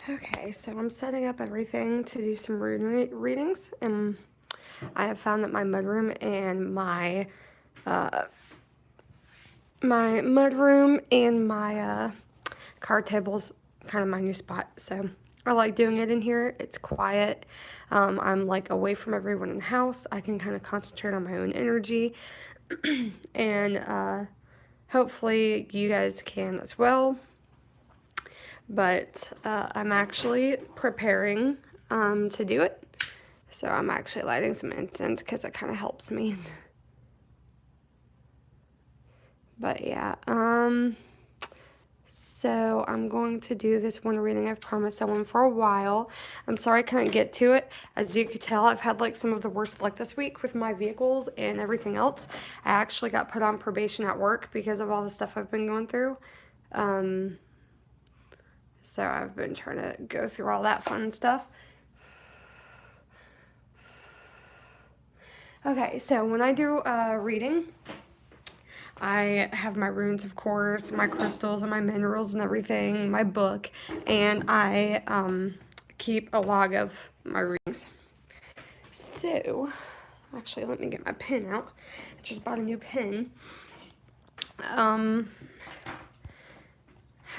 Okay, so I'm setting up everything to do some rune readings, and I have found that my mudroom and my mudroom and my card table's kind of my new spot. So I like doing it in here. It's quiet. I'm like away from everyone in the house. I can kind of concentrate on my own energy, and hopefully you guys can as well. But I'm actually preparing to do it. So I'm actually lighting some incense because it kind of helps me. But yeah, so I'm going to do this one reading. I've promised that one for a while. I'm sorry I couldn't get to it. As you could tell, I've had like some of the worst luck this week with my vehicles and everything else. I actually got put on probation at work because of all the stuff I've been going through. So I've been trying to go through all that fun stuff. Okay, so when I do a reading, I have my runes, of course, my crystals and my minerals and everything, my book, and I keep a log of my readings. So, actually, let me get my pen out. I just bought a new pen.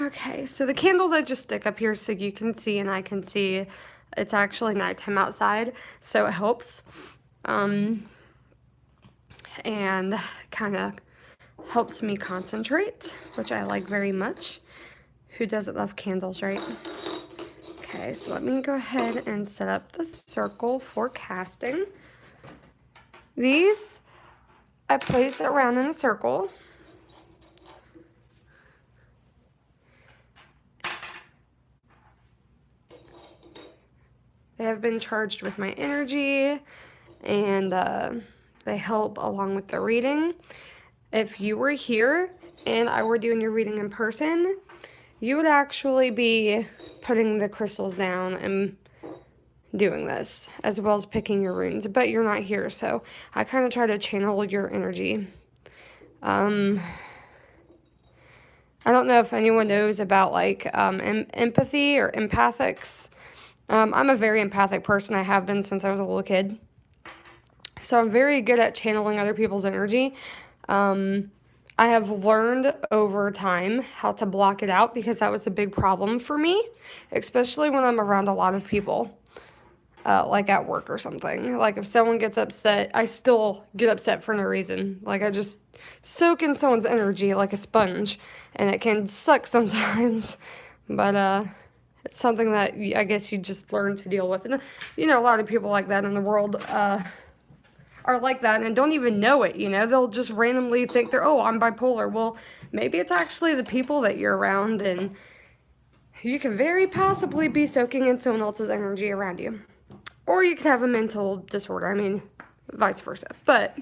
Okay, so the candles I just stick up here so you can see and I can see. It's actually nighttime outside, so it helps. And kind of helps me concentrate, which I like very much. Who doesn't love candles, right? Okay, so let me go ahead and set up the circle for casting. These I place around in a circle. They have been charged with my energy, and they help along with the reading. If you were here and I were doing your reading in person, you would actually be putting the crystals down and doing this, as well as picking your runes, but you're not here, so I kind of try to channel your energy. I don't know if anyone knows about like empathy or empathics. I'm a very empathic person. I have been since I was a little kid. So I'm very good at channeling other people's energy. I have learned over time how to block it out because that was a big problem for me, especially when I'm around a lot of people, like at work or something. Like if someone gets upset, I still get upset for no reason. Like I just soak in someone's energy like a sponge, and it can suck sometimes, but it's something that I guess you just learn to deal with. And you know, a lot of people like that in the world are like that and don't even know it, you know? They'll just randomly think oh, I'm bipolar. Well, maybe it's actually the people that you're around, and you can very possibly be soaking in someone else's energy around you. Or you could have a mental disorder, I mean, vice versa. But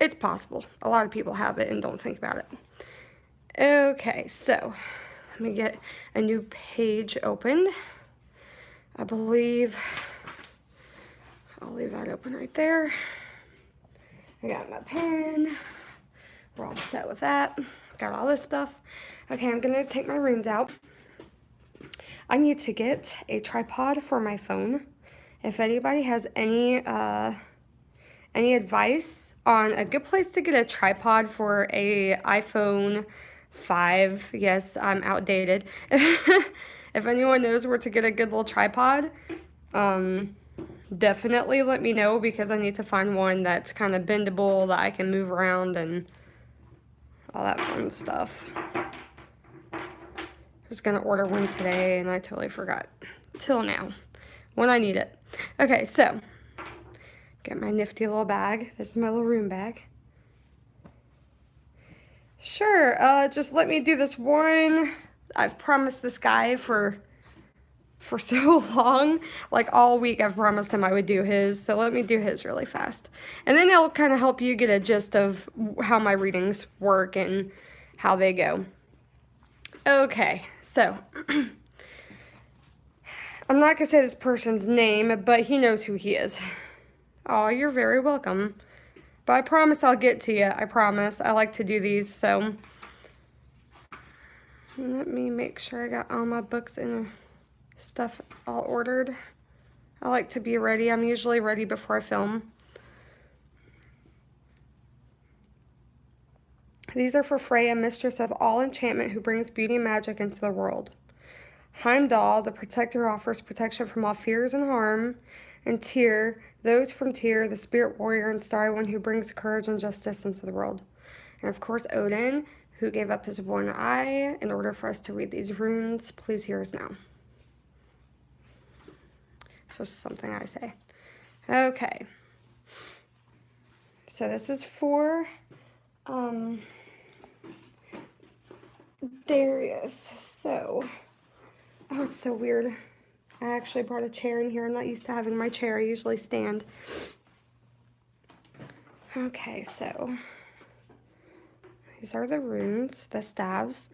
it's possible. A lot of people have it and don't think about it. Okay, so let me get a new page opened. I believe I'll leave that open right there. I got my pen. We're all set with that. Got all this stuff. Okay, I'm gonna take my runes out. I need to get a tripod for my phone. If anybody has any advice on a good place to get a tripod for a iPhone 5, yes, I'm outdated. If anyone knows where to get a good little tripod, definitely let me know because I need to find one that's kind of bendable that I can move around and all that fun stuff. I was gonna order one today and I totally forgot till now when I need it. Okay, so get my nifty little bag. This is my little room bag. Sure, just let me do this one. I've promised this guy for so long, like all week I've promised him I would do his, so let me do his really fast. And then it'll kind of help you get a gist of how my readings work and how they go. Okay, so I'm not gonna say this person's name, but he knows who he is. Oh, you're very welcome. But I promise I'll get to you, I promise. I like to do these, so let me make sure I got all my books in a stuff all ordered. I like to be ready. I'm usually ready before I film. These are for Freya, mistress of all enchantment, who brings beauty and magic into the world. Heimdall, the protector, offers protection from all fears and harm. And Tyr, those from Tyr, the spirit warrior and starry one who brings courage and justice into the world. And of course, Odin, who gave up his one eye in order for us to read these runes. Please hear us now. It's just something I say. Okay. So this is for Darius. So, oh, it's so weird. I actually brought a chair in here. I'm not used to having my chair. I usually stand. Okay, so these are the runes, the staves.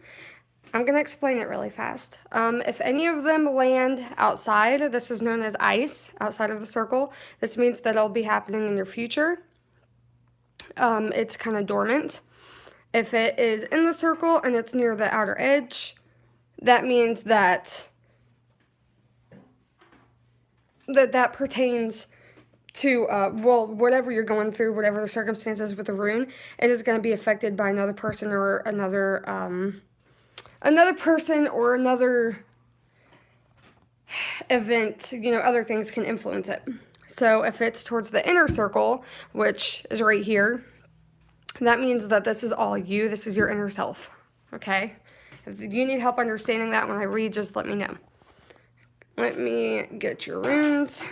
I'm going to explain it really fast. If any of them land outside, this is known as ice, outside of the circle. This means that it'll be happening in your future. It's kind of dormant. If it is in the circle and it's near the outer edge, that means that that pertains to, well, whatever you're going through, whatever the circumstances with the rune, it is going to be affected by another person or another person or another event. You know, other things can influence it. So if it's towards the inner circle, which is right here, that means that this is all you. This is your inner self, okay? If you need help understanding that when I read, just let me know. Let me get your runes.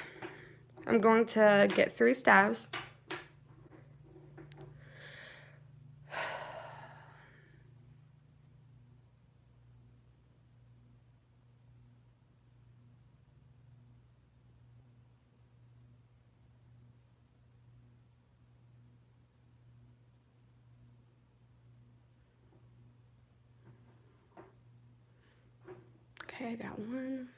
I'm going to get 3 staves. Okay, I got 1.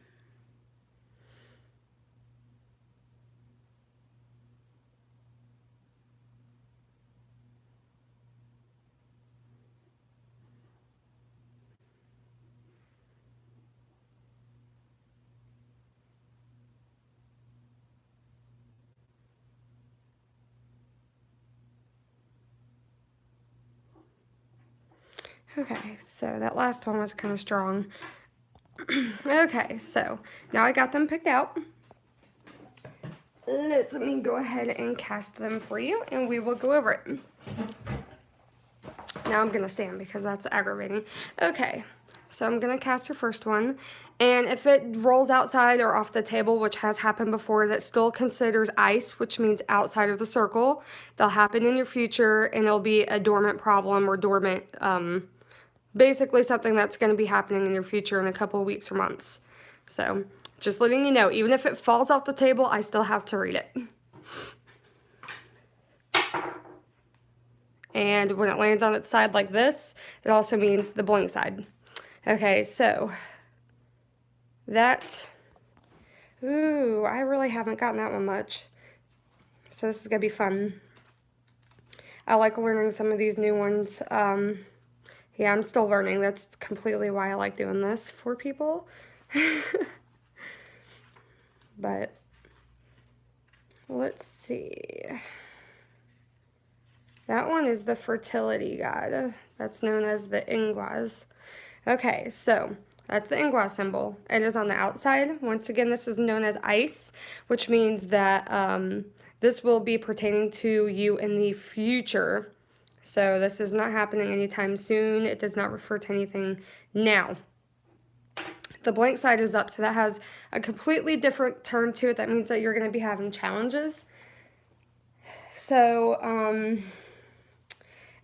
Okay, so that last one was kind of strong. Okay, so now I got them picked out. Let me go ahead and cast them for you, and we will go over it. Now I'm going to stand because that's aggravating. Okay, so I'm going to cast your first one, and if it rolls outside or off the table, which has happened before, that still considers ice, which means outside of the circle. They'll happen in your future, and it'll be a dormant problem or dormant, basically something that's going to be happening in your future in a couple of weeks or months. So, just letting you know, even if it falls off the table, I still have to read it. And when it lands on its side like this, it also means the blank side. Okay, so that, ooh, I really haven't gotten that one much. So this is going to be fun. I like learning some of these new ones. Yeah, I'm still learning. That's completely why I like doing this for people. But let's see. That one is the fertility god. That's known as the Ingwas. Okay, so that's the Ingwa symbol. It is on the outside. Once again, this is known as ice, which means that this will be pertaining to you in the future. So this is not happening anytime soon. It does not refer to anything now. The blank side is up, so that has a completely different turn to it. That means that you're going to be having challenges. So,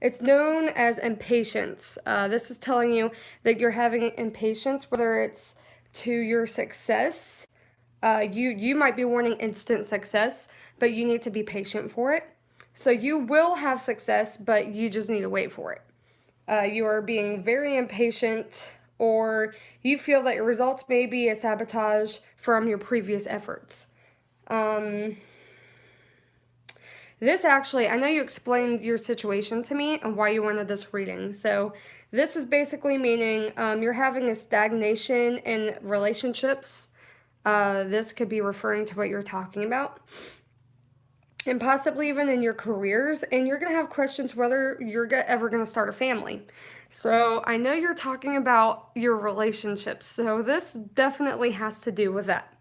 it's known as impatience. This is telling you that you're having impatience, whether it's to your success. You might be wanting instant success, but you need to be patient for it. So you will have success, but you just need to wait for it. You are being very impatient, or you feel that your results may be a sabotage from your previous efforts. This actually, I know you explained your situation to me and why you wanted this reading. So this is basically meaning you're having a stagnation in relationships. This could be referring to what you're talking about, and possibly even in your careers, and you're going to have questions whether you're ever going to start a family. So I know you're talking about your relationships, so this definitely has to do with that.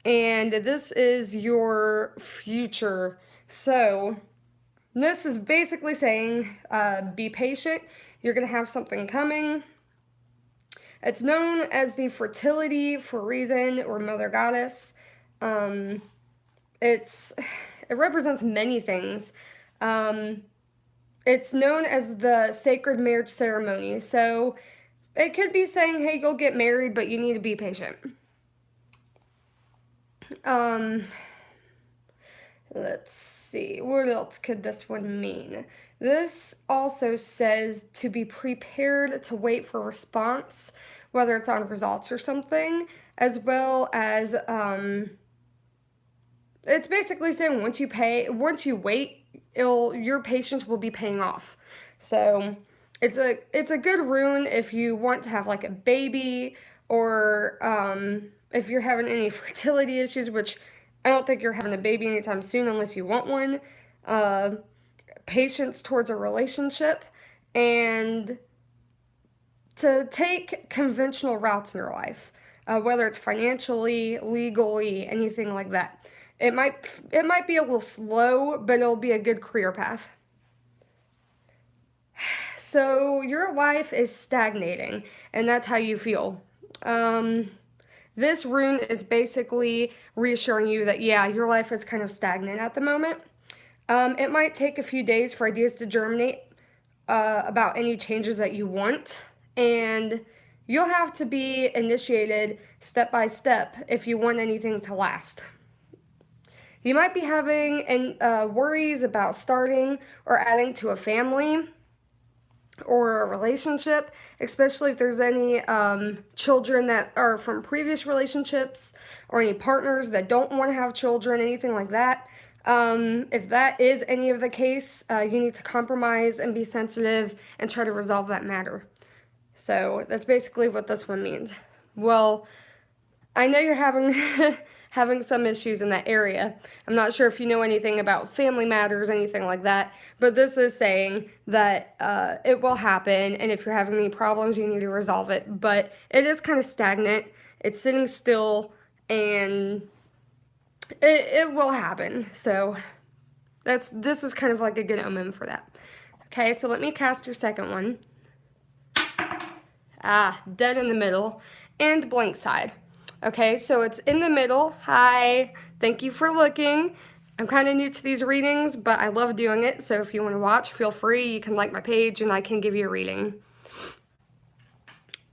And this is your future. So this is basically saying be patient. You're going to have something coming. It's known as the fertility for a reason, or mother goddess. It represents many things. It's known as the sacred marriage ceremony. So it could be saying, hey, you'll get married, but you need to be patient. Let's see, what else could this one mean? This also says to be prepared to wait for response, whether it's on results or something, as well as, it's basically saying once you wait, your patience will be paying off. So it's a good rune if you want to have like a baby, or if you're having any fertility issues, which I don't think you're having a baby anytime soon unless you want one. Patience towards a relationship, and to take conventional routes in your life, whether it's financially, legally, anything like that. It might be a little slow, but it'll be a good career path. So your life is stagnating, and that's how you feel. This rune is basically reassuring you that, yeah, your life is kind of stagnant at the moment. It might take a few days for ideas to germinate about any changes that you want, and you'll have to be initiated step by step if you want anything to last. You might be having worries about starting or adding to a family or a relationship, especially if there's any children that are from previous relationships, or any partners that don't want to have children, anything like that. If that is any of the case, you need to compromise and be sensitive and try to resolve that matter. So that's basically what this one means. Well, I know you're having having some issues in that area. I'm not sure if you know anything about family matters, anything like that, but this is saying that it will happen, and if you're having any problems, you need to resolve it. But it is kind of stagnant. It's sitting still, and it will happen. So this is kind of like a good omen for that. Okay, so let me cast your second one. Dead in the middle and blank side. Okay, so it's in the middle. Hi, thank you for looking. I'm kind of new to these readings, but I love doing it. So if you want to watch, feel free. You can like my page and I can give you a reading.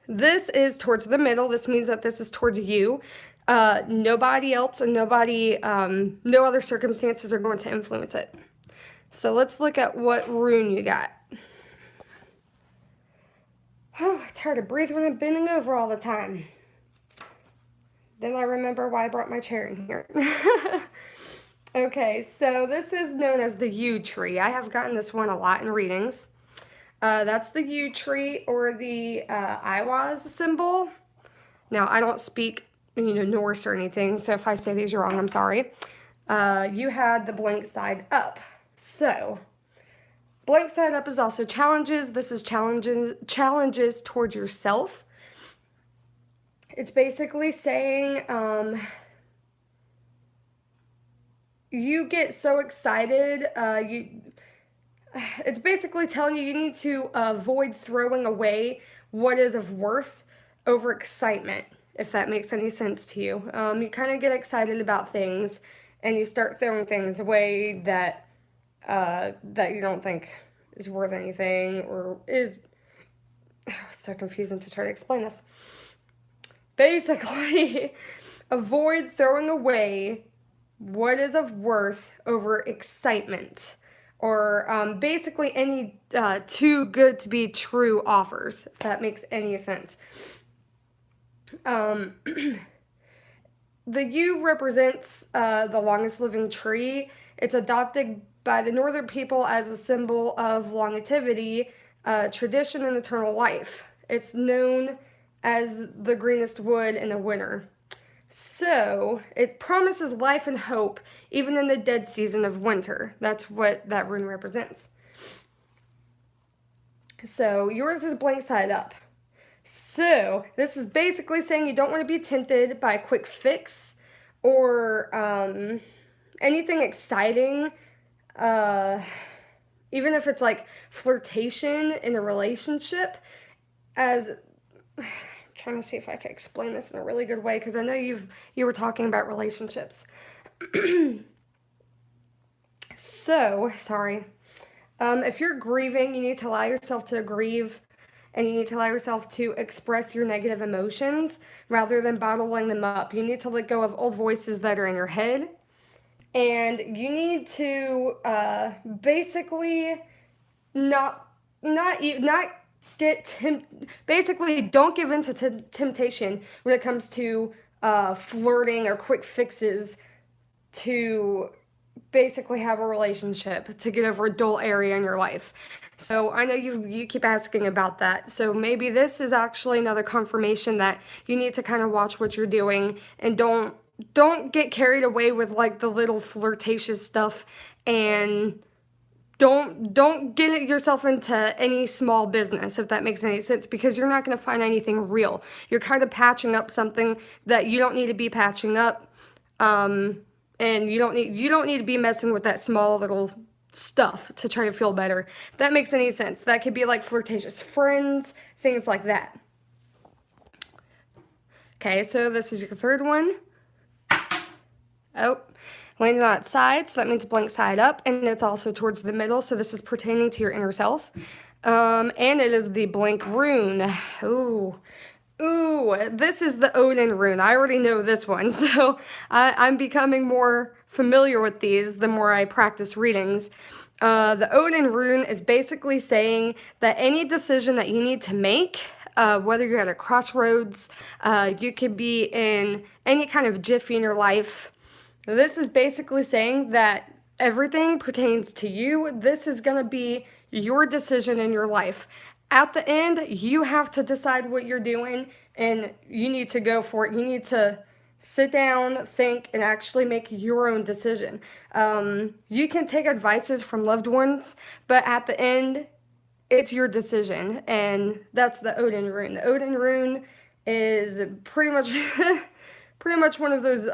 This is towards the middle. This means that this is towards you. Nobody else and no other circumstances are going to influence it. So let's look at what rune you got. Oh, it's hard to breathe when I'm bending over all the time. Then I remember why I brought my chair in here. Okay, so this is known as the yew tree. I have gotten this one a lot in readings. That's the yew tree, or the Iwaz symbol. Now, I don't speak, Norse or anything, so if I say these wrong, I'm sorry. You had the blank side up. So, blank side up is also challenges. This is challenges towards yourself. It's basically saying you get so excited. It's basically telling you need to avoid throwing away what is of worth over excitement, if that makes any sense to you. You kind of get excited about things, and you start throwing things away that you don't think is worth anything, or is... It's so confusing to try to explain this. Basically, avoid throwing away what is of worth over excitement, or basically any too good to be true offers, if that makes any sense. The yew represents the longest living tree. It's adopted by the northern people as a symbol of longevity, tradition, and eternal life. It's known as the greenest wood in the winter. So it promises life and hope even in the dead season of winter. That's what that rune represents. So yours is blank side up. So this is basically saying you don't want to be tempted by a quick fix or anything exciting. Even if it's like flirtation in a relationship, as I'm trying to see if I can explain this in a really good way, because I know you were talking about relationships. So sorry. If you're grieving, you need to allow yourself to grieve, and you need to allow yourself to express your negative emotions rather than bottling them up. You need to let go of old voices that are in your head, and you need to basically not get basically don't give in to temptation when it comes to flirting or quick fixes to basically have a relationship, to get over a dull area in your life. So I know you keep asking about that. So maybe this is actually another confirmation that you need to kind of watch what you're doing, and don't get carried away with like the little flirtatious stuff, and don't get yourself into any small business, if that makes any sense, because you're not going to find anything real. You're kind of patching up something that you don't need to be patching up. And you don't need to be messing with that small little stuff to try to feel better. If that makes any sense. That could be like flirtatious friends, things like that. Okay, so this is your third one. Oh, landed on its side, so that means blank side up, and it's also towards the middle, so this is pertaining to your inner self. And it is the blank rune. Ooh, this is the Odin rune. I already know this one, so I'm becoming more familiar with these the more I practice readings. The Odin rune is basically saying that any decision that you need to make, whether you're at a crossroads, you could be in any kind of jiffy in your life, this is basically saying that everything pertains to you. This is going to be your decision in your life. At the end, you have to decide what you're doing, and you need to go for it. You need to sit down, think, and actually make your own decision. You can take advices from loved ones, but at the end, it's your decision, and that's the Odin rune. The Odin rune is pretty much one of those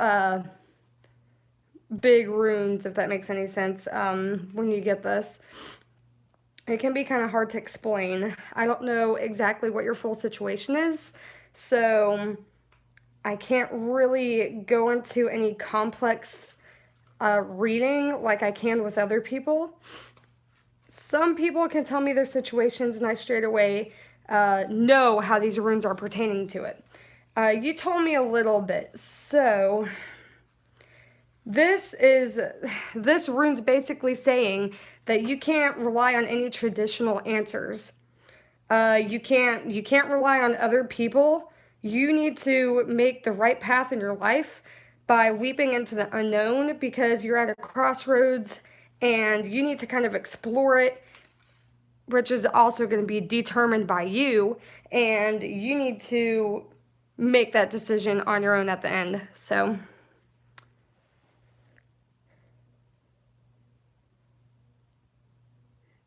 big runes, if that makes any sense. When you get this, it can be kind of hard to explain. I don't know exactly what your full situation is, so I can't really go into any complex reading like I can with other people. Some people can tell me their situations, and I straight away know how these runes are pertaining to it. You told me a little bit, so this rune's basically saying that you can't rely on any traditional answers. You can't rely on other people. You need to make the right path in your life by leaping into the unknown, because you're at a crossroads and you need to kind of explore it, which is also going to be determined by you, and you need to make that decision on your own at the end. So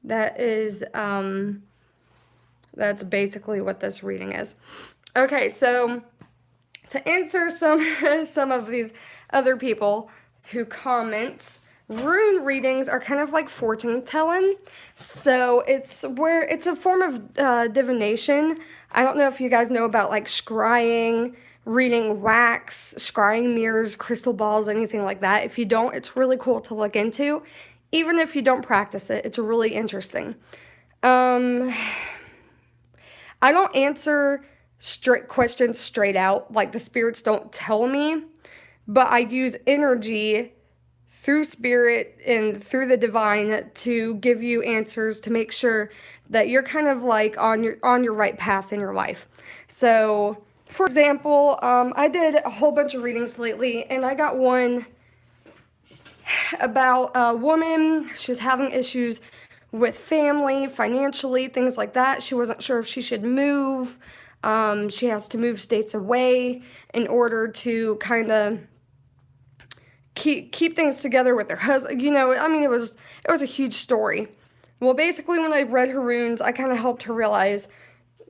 that is that's basically what this reading is. Okay, so to answer some of these other people who comment, rune readings are kind of like fortune telling. So it's a form of divination. I don't know if you guys know about like scrying, reading wax, scrying mirrors, crystal balls, anything like that. If you don't, it's really cool to look into. Even if you don't practice it, it's really interesting. I don't answer straight questions straight out, like the spirits don't tell me, but I use energy through spirit and through the divine to give you answers, to make sure that you're kind of like on your right path in your life. So, for example, I did a whole bunch of readings lately, and I got one about a woman. She was having issues with family, financially, things like that. She wasn't sure if she should move. She has to move states away in order to kind of keep things together with her husband. You know, I mean, it was a huge story. Well, basically, when I read her runes, I kind of helped her realize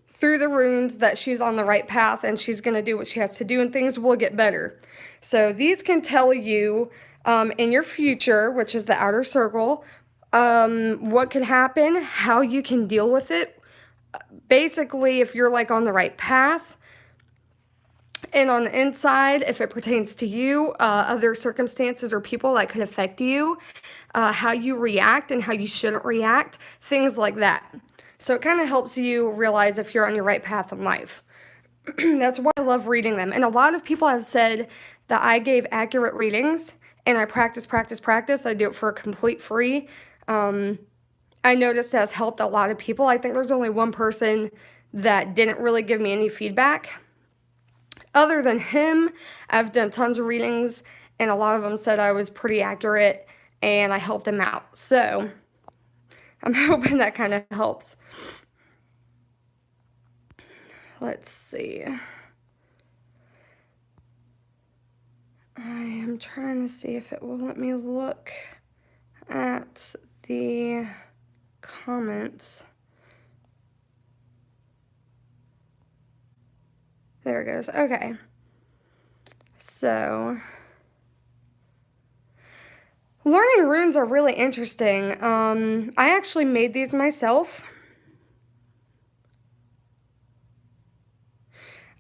through the runes that she's on the right path and she's going to do what she has to do and things will get better. So these can tell you in your future, which is the outer circle, what could happen, how you can deal with it. Basically, if you're like on the right path, and on the inside, if it pertains to you, other circumstances or people that could affect you, how you react and how you shouldn't react, things like that. So it kind of helps you realize if you're on your right path in life. That's why I love reading them. And a lot of people have said that I gave accurate readings and I practice. I do it for complete free. I noticed it has helped a lot of people. I think there's only one person that didn't really give me any feedback. Other than him, I've done tons of readings, and a lot of them said I was pretty accurate, and I helped him out. So, I'm hoping that kind of helps. Let's see. I am trying to see if it will let me look at the comments. There it goes. Okay. So, learning runes are really interesting. I actually made these myself.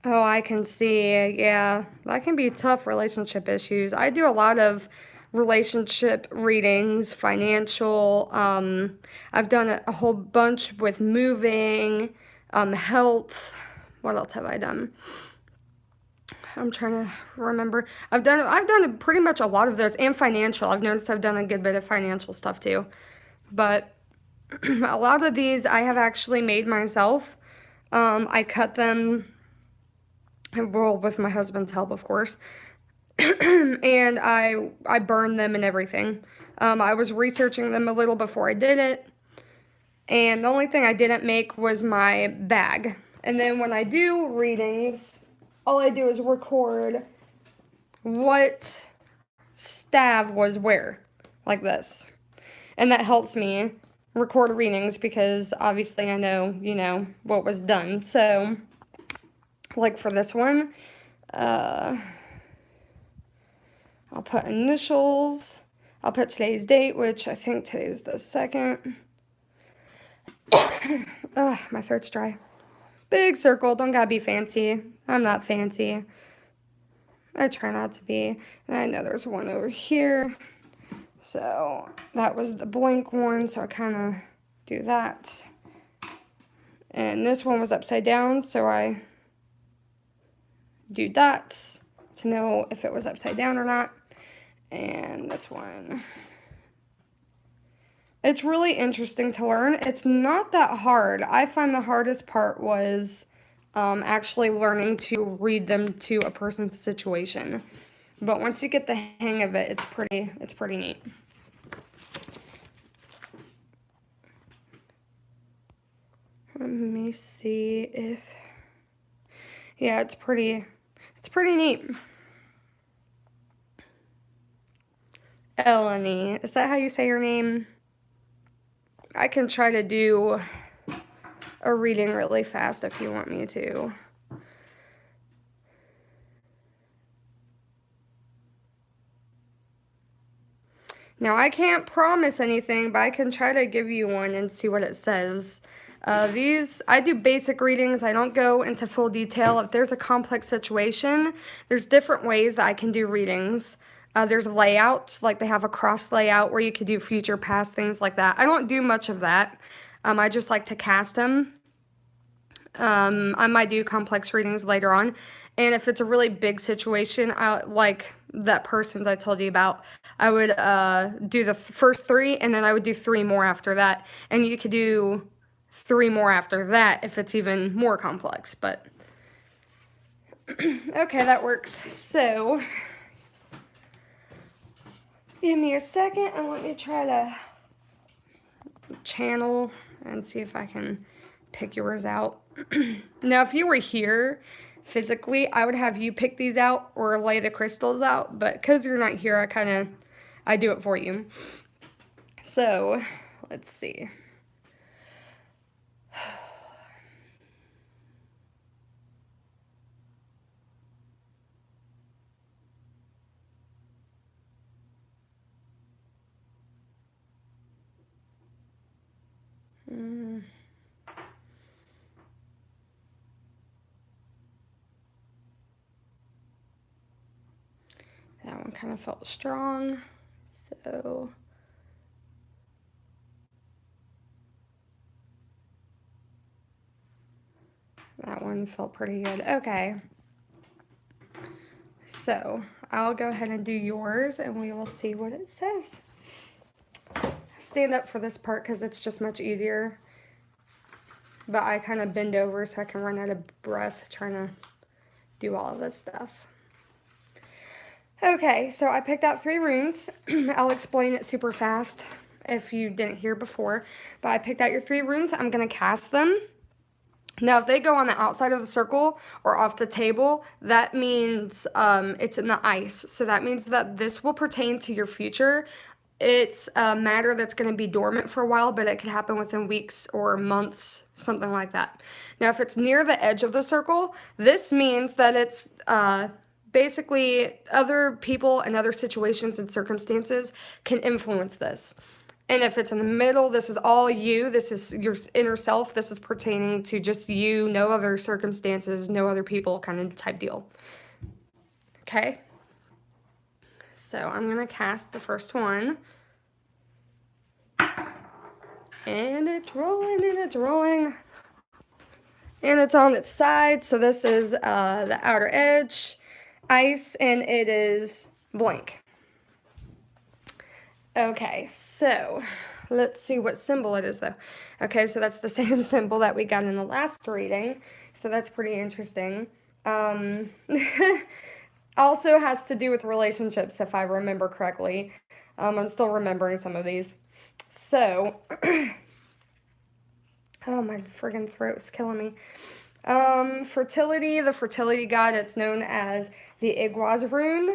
Oh, I can see. Yeah, that can be tough relationship issues. I do a lot of relationship readings, financial. I've done a whole bunch with moving, health. What else have I done? I'm trying to remember. I've done pretty much a lot of those, and financial. I've noticed I've done a good bit of financial stuff too. But a lot of these I have actually made myself. I cut them, well, with my husband's help, of course. And I burned them and everything. I was researching them a little before I did it. And the only thing I didn't make was my bag. And then when I do readings, all I do is record what stav was where, like this. And that helps me record readings because obviously I know, you know, what was done. So, like for this one, I'll put initials. I'll put today's date, which I think today's the 2nd. Ugh, my throat's dry. Big circle, don't gotta be fancy. I'm not fancy. I try not to be. And I know there's one over here. So that was the blank one, so I kind of do that. And this one was upside down, so I do dots to know if it was upside down or not. And this one. It's really interesting to learn. It's not that hard. I find the hardest part was actually learning to read them to a person's situation. But once you get the hang of it, it's pretty neat. Let me see if, yeah, it's pretty neat. Eleni, is that how you say your name? I can try to do a reading really fast if you want me to. Now, I can't promise anything, but I can try to give you one and see what it says. I do basic readings. I don't go into full detail. If there's a complex situation, there's different ways that I can do readings. There's layouts, like they have a cross layout where you could do future, past, things like that. I don't do much of that. I just like to cast them. I might do complex readings later on. And if it's a really big situation, like that person I told you about, I would do the first 3, and then I would do 3 more after that. And you could do 3 more after that if it's even more complex. But, okay, that works. So, give me a second and let me try to channel and see if I can pick yours out. Now, if you were here physically, I would have you pick these out or lay the crystals out, but because you're not here, I do it for you. So, let's see. That one kind of felt strong, so that one felt pretty good. Okay, so I'll go ahead and do yours and we will see what it says. Stand up for this part because it's just much easier, but I kind of bend over so I can run out of breath trying to do all of this stuff. Okay, so I picked out 3 runes. I'll explain it super fast if you didn't hear before, but I picked out your 3 runes. I'm going to cast them. Now, if they go on the outside of the circle or off the table, that means it's in the ice. So that means that this will pertain to your future. It's a matter that's going to be dormant for a while, but it could happen within weeks or months, something like that. Now, if it's near the edge of the circle, this means that it's basically other people and other situations and circumstances can influence this. And if it's in the middle, this is all you. This is your inner self. This is pertaining to just you, no other circumstances, no other people kind of type deal. Okay? So I'm going to cast the first one. And it's rolling, and it's rolling. And it's on its side. So this is the outer edge, ice, and it is blank. Okay, so let's see what symbol it is, though. Okay, so that's the same symbol that we got in the last reading, so that's pretty interesting. Also has to do with relationships, if I remember correctly. I'm still remembering some of these. So, oh, my friggin' throat's killing me. Fertility, the fertility god, it's known as the Igwaz rune.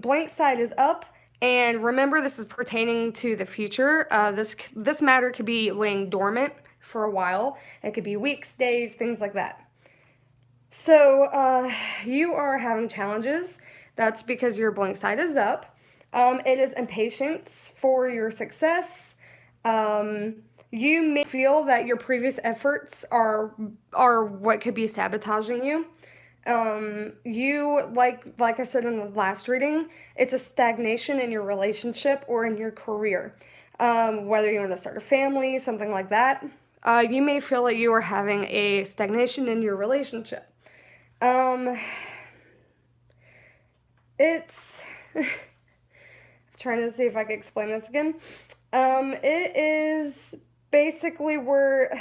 Blank side is up. And remember, this is pertaining to the future. This matter could be laying dormant for a while. It could be weeks, days, things like that. So you are having challenges. That's because your blank side is up. It is impatience for your success. You may feel that your previous efforts are what could be sabotaging you. You, like I said in the last reading, it's a stagnation in your relationship or in your career. Whether you want to start a family, something like that, you may feel like you are having a stagnation in your relationship. It's I'm trying to see if I can explain this again. It is basically where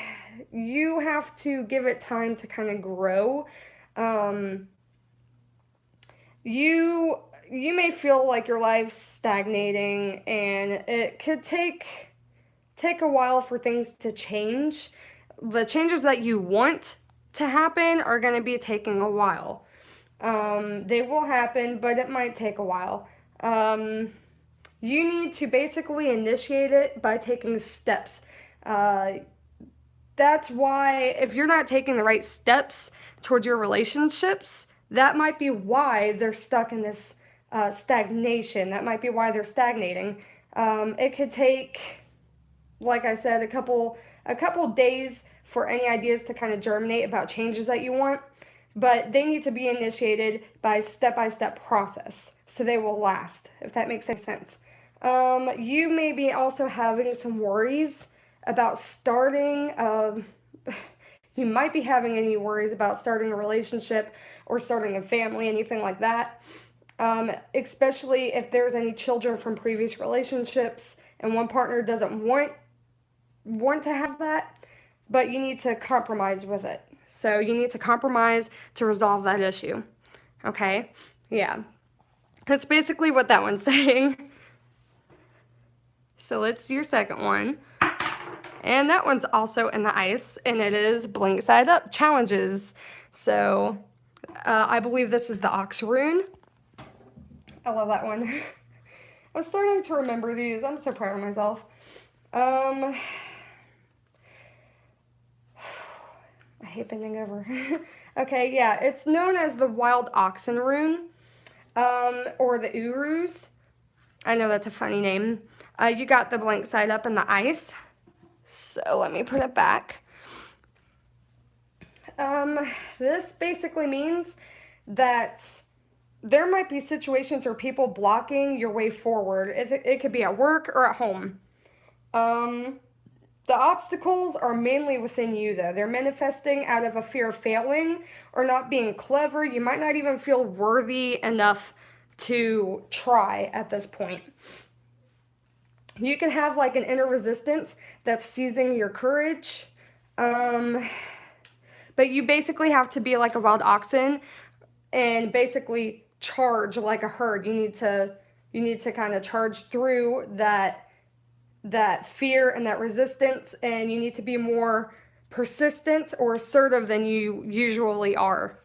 you have to give it time to kind of grow. You may feel like your life's stagnating, and it could take a while for things to change. The changes that you want to happen are going to be taking a while. They will happen, but it might take a while. You need to basically initiate it by taking steps. That's why if you're not taking the right steps towards your relationships, that might be why they're stuck in this stagnation. That might be why they're stagnating. It could take, like I said, a couple days for any ideas to kind of germinate about changes that you want, but they need to be initiated by step-by-step process, so they will last, if that makes any sense. You may be also having some worries about starting, you might be having any worries about starting a relationship or starting a family, anything like that. Especially if there's any children from previous relationships and one partner doesn't want to have that, but you need to compromise with it. So you need to compromise to resolve that issue. Okay? Yeah. That's basically what that one's saying. So let's do your second one. And that one's also in the ice, and it is Blink Side Up Challenges. So I believe this is the Ox Rune. I love that one. I'm starting to remember these. I'm so proud of myself. I hate bending over. Okay, yeah, it's known as the Wild Oxen Rune, or the Urus. I know that's a funny name. You got the blank side up in the ice. So let me put it back. This basically means that there might be situations or people blocking your way forward. It could be at work or at home. The obstacles are mainly within you, though. They're manifesting out of a fear of failing or not being clever. You might not even feel worthy enough to try at this point. You can have like an inner resistance that's seizing your courage. But you basically have to be like a wild oxen and basically charge like a herd. You need to kind of charge through that fear and that resistance, and you need to be more persistent or assertive than you usually are.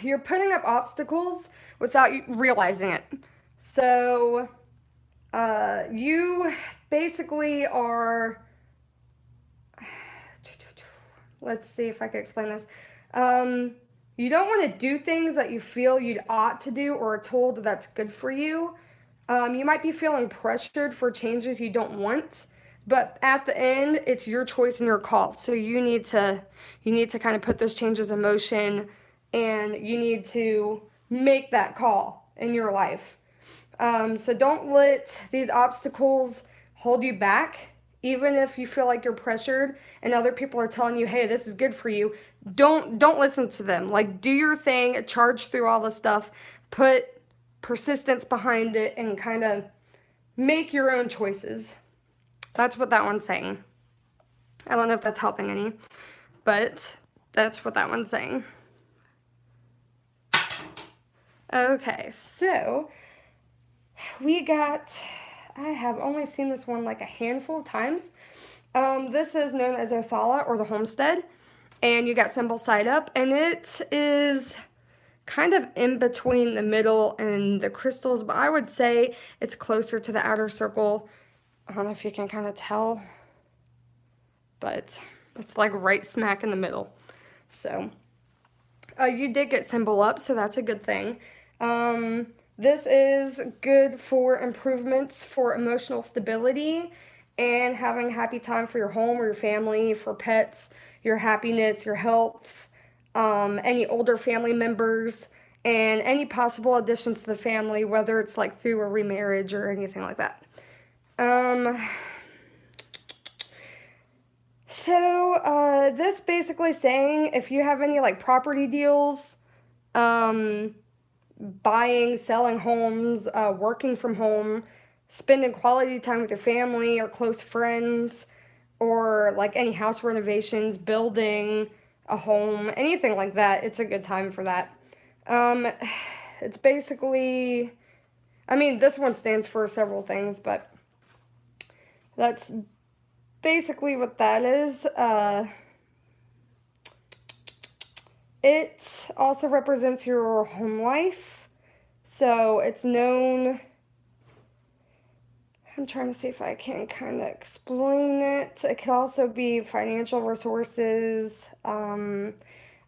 You're putting up obstacles without you realizing it. So you basically are, let's see if I can explain this. You don't want to do things that you feel you ought to do or are told that's good for you. You might be feeling pressured for changes you don't want, but at the end, it's your choice and your call. So you need to kind of put those changes in motion, and you need to make that call in your life. So don't let these obstacles hold you back. Even if you feel like you're pressured and other people are telling you, hey, this is good for you, don't listen to them. Like, do your thing, charge through all this stuff, put persistence behind it, and kind of make your own choices. That's what that one's saying. I don't know if that's helping any, but that's what that one's saying. Okay, so we got, I have only seen this one like a handful of times. This is known as Othala, or the Homestead, and you got symbol side up, and it is kind of in between the middle and the crystals, but I would say it's closer to the outer circle. I don't know if you can kind of tell, but it's like right smack in the middle. So you did get symbol up, so that's a good thing. This is good for improvements for emotional stability and having a happy time for your home or your family, for pets, your happiness, your health, any older family members, and any possible additions to the family, whether it's like through a remarriage or anything like that. So this basically saying if you have any like property deals, buying, selling homes, working from home, spending quality time with your family or close friends, or like any house renovations, building a home, anything like that, it's a good time for that. It's basically, I mean, this one stands for several things, but that's basically what that is. It also represents your home life. So it's known, I'm trying to see if I can kind of explain it. It could also be financial resources,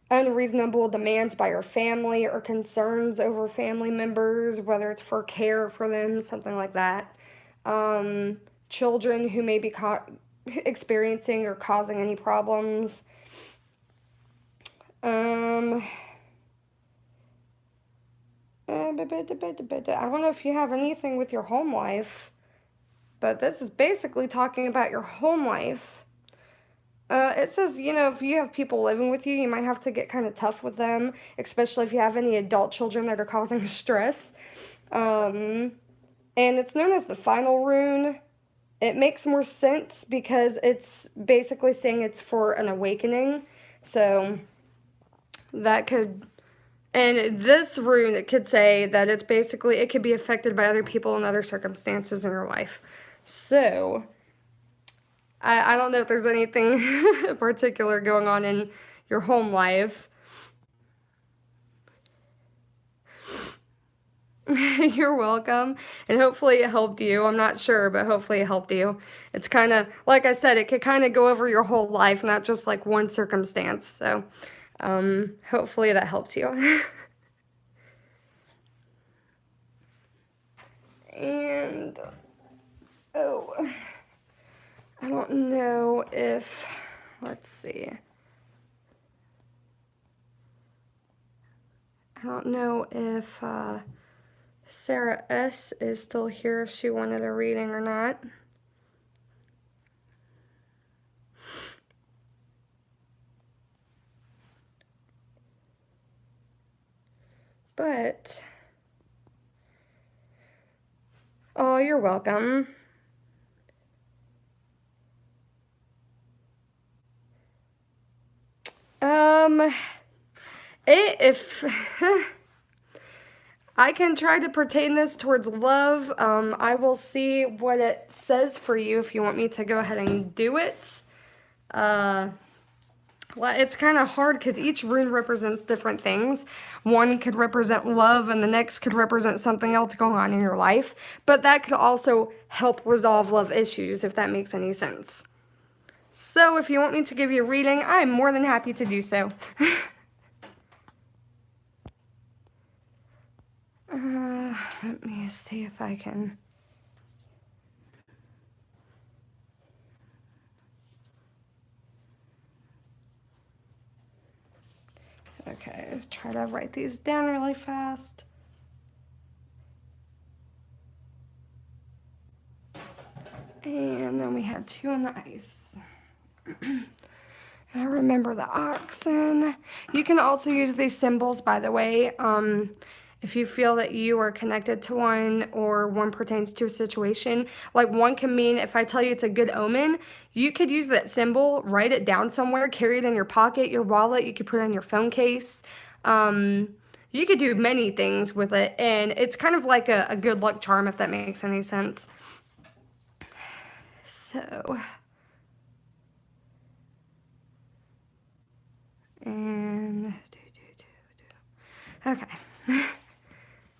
unreasonable demands by your family or concerns over family members, whether it's for care for them, something like that. Children who may be experiencing or causing any problems. I don't know if you have anything with your home life, but this is basically talking about your home life. It says, if you have people living with you, you might have to get kind of tough with them, especially if you have any adult children that are causing stress. And it's known as the final rune. It makes more sense because it's basically saying it's for an awakening. So that could, and this rune, it could say that it's basically, it could be affected by other people and other circumstances in your life. So I don't know if there's anything particular going on in your home life. You're welcome. And hopefully it helped you. I'm not sure, but hopefully it helped you. It's kind of, like I said, it could kind of go over your whole life, not just like one circumstance. So hopefully that helps you. And, oh, I don't know if, let's see. I don't know if Sarah S. is still here, if she wanted a reading or not. But, oh, you're welcome. If I can try to pertain this towards love, I will see what it says for you if you want me to go ahead and do it. Well, it's kind of hard because each rune represents different things. One could represent love and the next could represent something else going on in your life. But that could also help resolve love issues, if that makes any sense. So if you want me to give you a reading, I'm more than happy to do so. Let me see if I can. Okay, let's try to write these down really fast. And then we had 2 on the ice. I remember the oxen. You can also use these symbols, by the way, if you feel that you are connected to one or one pertains to a situation. Like one can mean, if I tell you it's a good omen, you could use that symbol, write it down somewhere, carry it in your pocket, your wallet, you could put it in your phone case. You could do many things with it, and it's kind of like a good luck charm, if that makes any sense. So, and okay.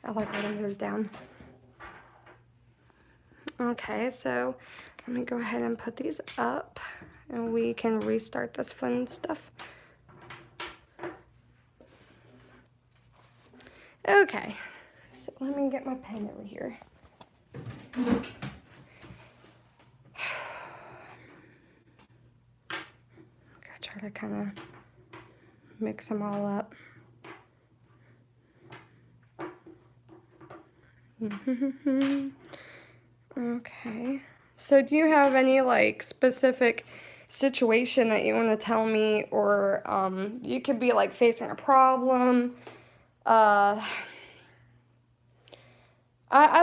I like writing those down. Okay, so let me go ahead and put these up and we can restart this fun stuff. Okay, so let me get my pen over here. Gotta try to kind of mix them all up. Okay, so do you have any like specific situation that you want to tell me, or you could be like facing a problem? I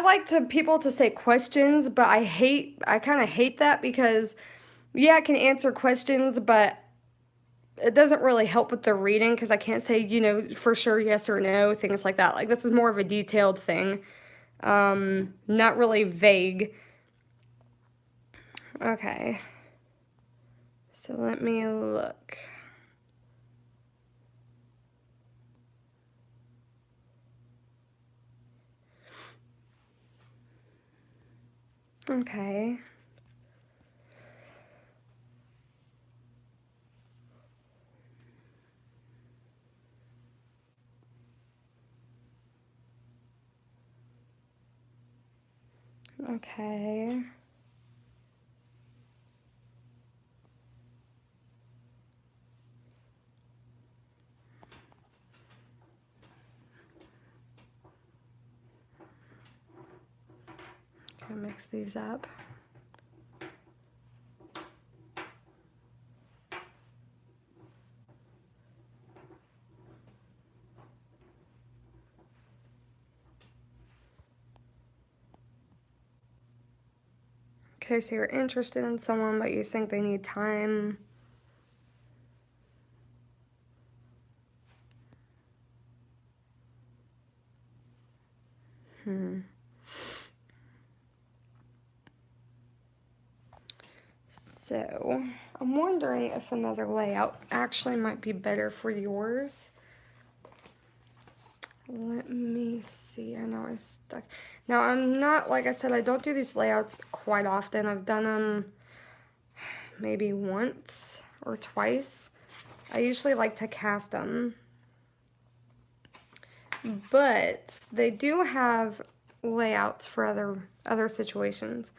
like people to say questions, but I kind of hate that because, yeah, I can answer questions, but it doesn't really help with the reading because I can't say, for sure yes or no, things like that. Like, this is more of a detailed thing, not really vague. Okay, so let me look. Okay. Okay. Gonna mix these up. Okay, so you're interested in someone, but you think they need time. So, I'm wondering if another layout actually might be better for yours. Let me see. I know I stuck. Now, I'm not, like I said, I don't do these layouts quite often. I've done them maybe once or twice. I usually like to cast them. But they do have layouts for other situations.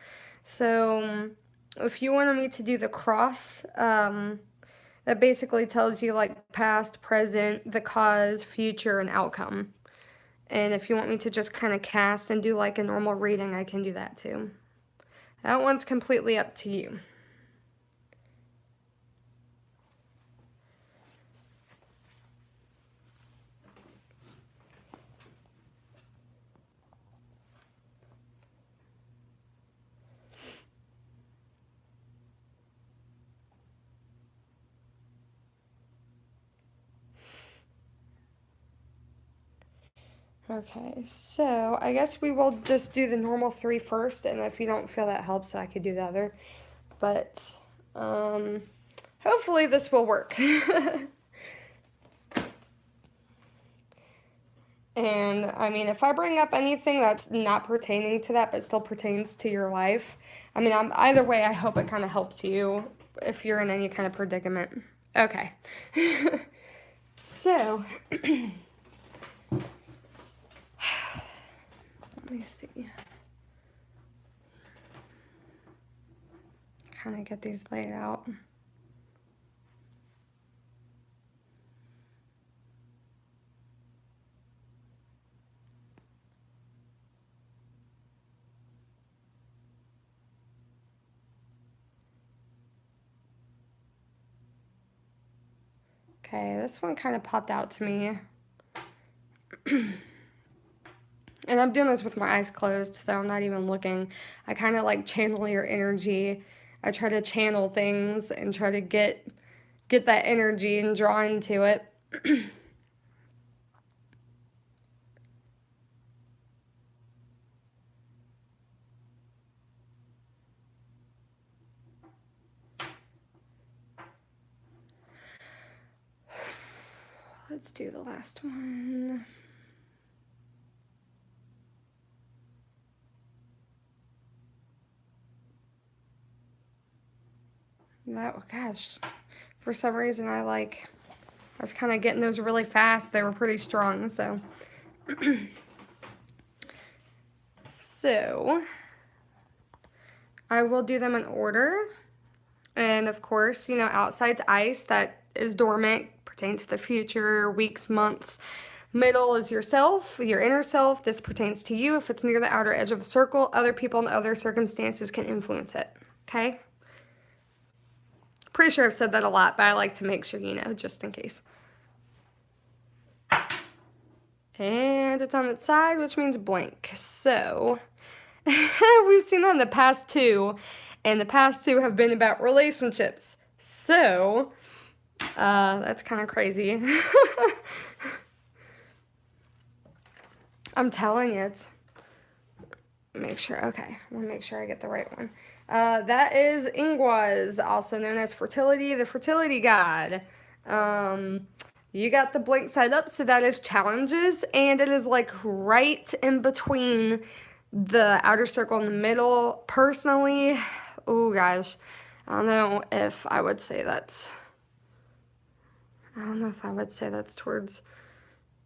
So if you wanted me to do the cross, that basically tells you like past, present, the cause, future, and outcome. And if you want me to just kind of cast and do like a normal reading, I can do that too. That one's completely up to you. Okay, so I guess we will just do the normal 3 first, and if you don't feel that helps, I could do the other. But hopefully this will work. And I mean, if I bring up anything that's not pertaining to that but still pertains to your life, I mean, either way, I hope it kind of helps you if you're in any kind of predicament. Okay. So, let me see. Kind of get these laid out. Okay, this one kind of popped out to me. And I'm doing this with my eyes closed, so I'm not even looking. I kind of like channel your energy. I try to channel things and try to get that energy and draw into it. Let's do the last one. That, gosh, for some reason I was kind of getting those really fast. They were pretty strong, so. So, I will do them in order. And of course, you know, outside's ice, that is dormant, pertains to the future, weeks, months. Middle is yourself, your inner self. This pertains to you. If it's near the outer edge of the circle, other people and other circumstances can influence it. Okay? Pretty sure I've said that a lot, but I like to make sure you know, just in case. And it's on its side, which means blank. So, we've seen that in the past two, and the past two have been about relationships. So, that's kind of crazy. I'm telling you, it's. Make sure, okay, I want to make sure I get the right one. That is Ingwaz, also known as fertility, the fertility god. You got the blank side up, so that is challenges, and it is like right in between the outer circle in the middle. Personally, oh gosh, I don't know if I would say that's, towards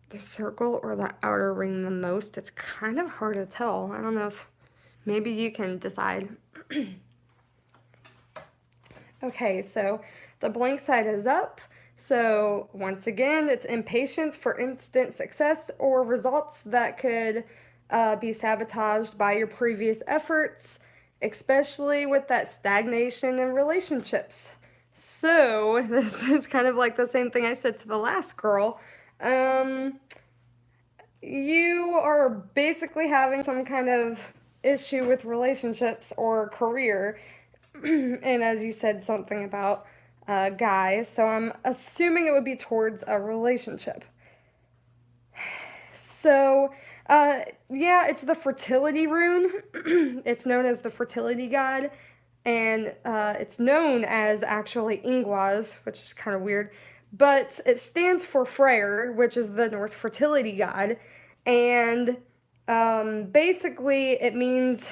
the circle or the outer ring the most. It's kind of hard to tell. I don't know if maybe you can decide. Okay, so the blank side is up. So once again, it's impatience for instant success or results that could be sabotaged by your previous efforts, especially with that stagnation in relationships. So this is kind of like the same thing I said to the last girl. You are basically having some kind of issue with relationships or career. And as you said something about guys, so I'm assuming it would be towards a relationship. So, yeah, it's the fertility rune. It's known as the fertility god. and it's known as actually Ingwaz, which is kind of weird, but it stands for Freyr, which is the Norse fertility god, and basically it means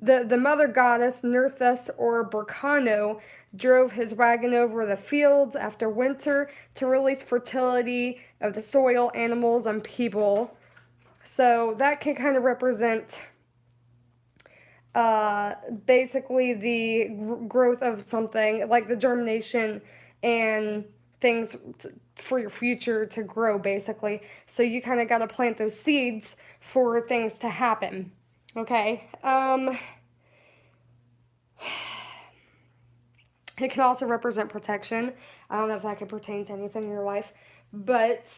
the mother goddess Nerthus or Berkano drove his wagon over the fields after winter to release fertility of the soil, animals, and people. So that can kind of represent basically the growth of something, like the germination and things for your future to grow, basically. So you kind of got to plant those seeds for things to happen. Okay. It can also represent protection. I don't know if that could pertain to anything in your life, but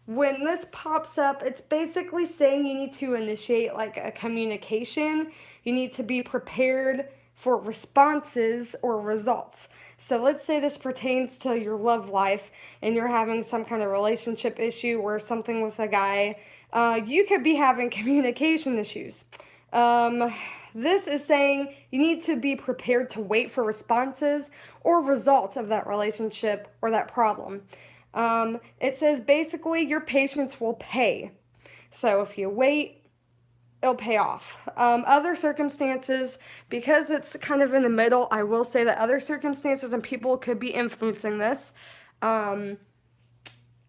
when this pops up, it's basically saying you need to initiate like a communication. You need to be prepared for responses or results. So let's say this pertains to your love life and you're having some kind of relationship issue or something with a guy. You could be having communication issues. This is saying you need to be prepared to wait for responses or results of that relationship or that problem. It says basically your patience will pay. So if you wait, it'll pay off. Other circumstances, because it's kind of in the middle, I will say that other circumstances and people could be influencing this and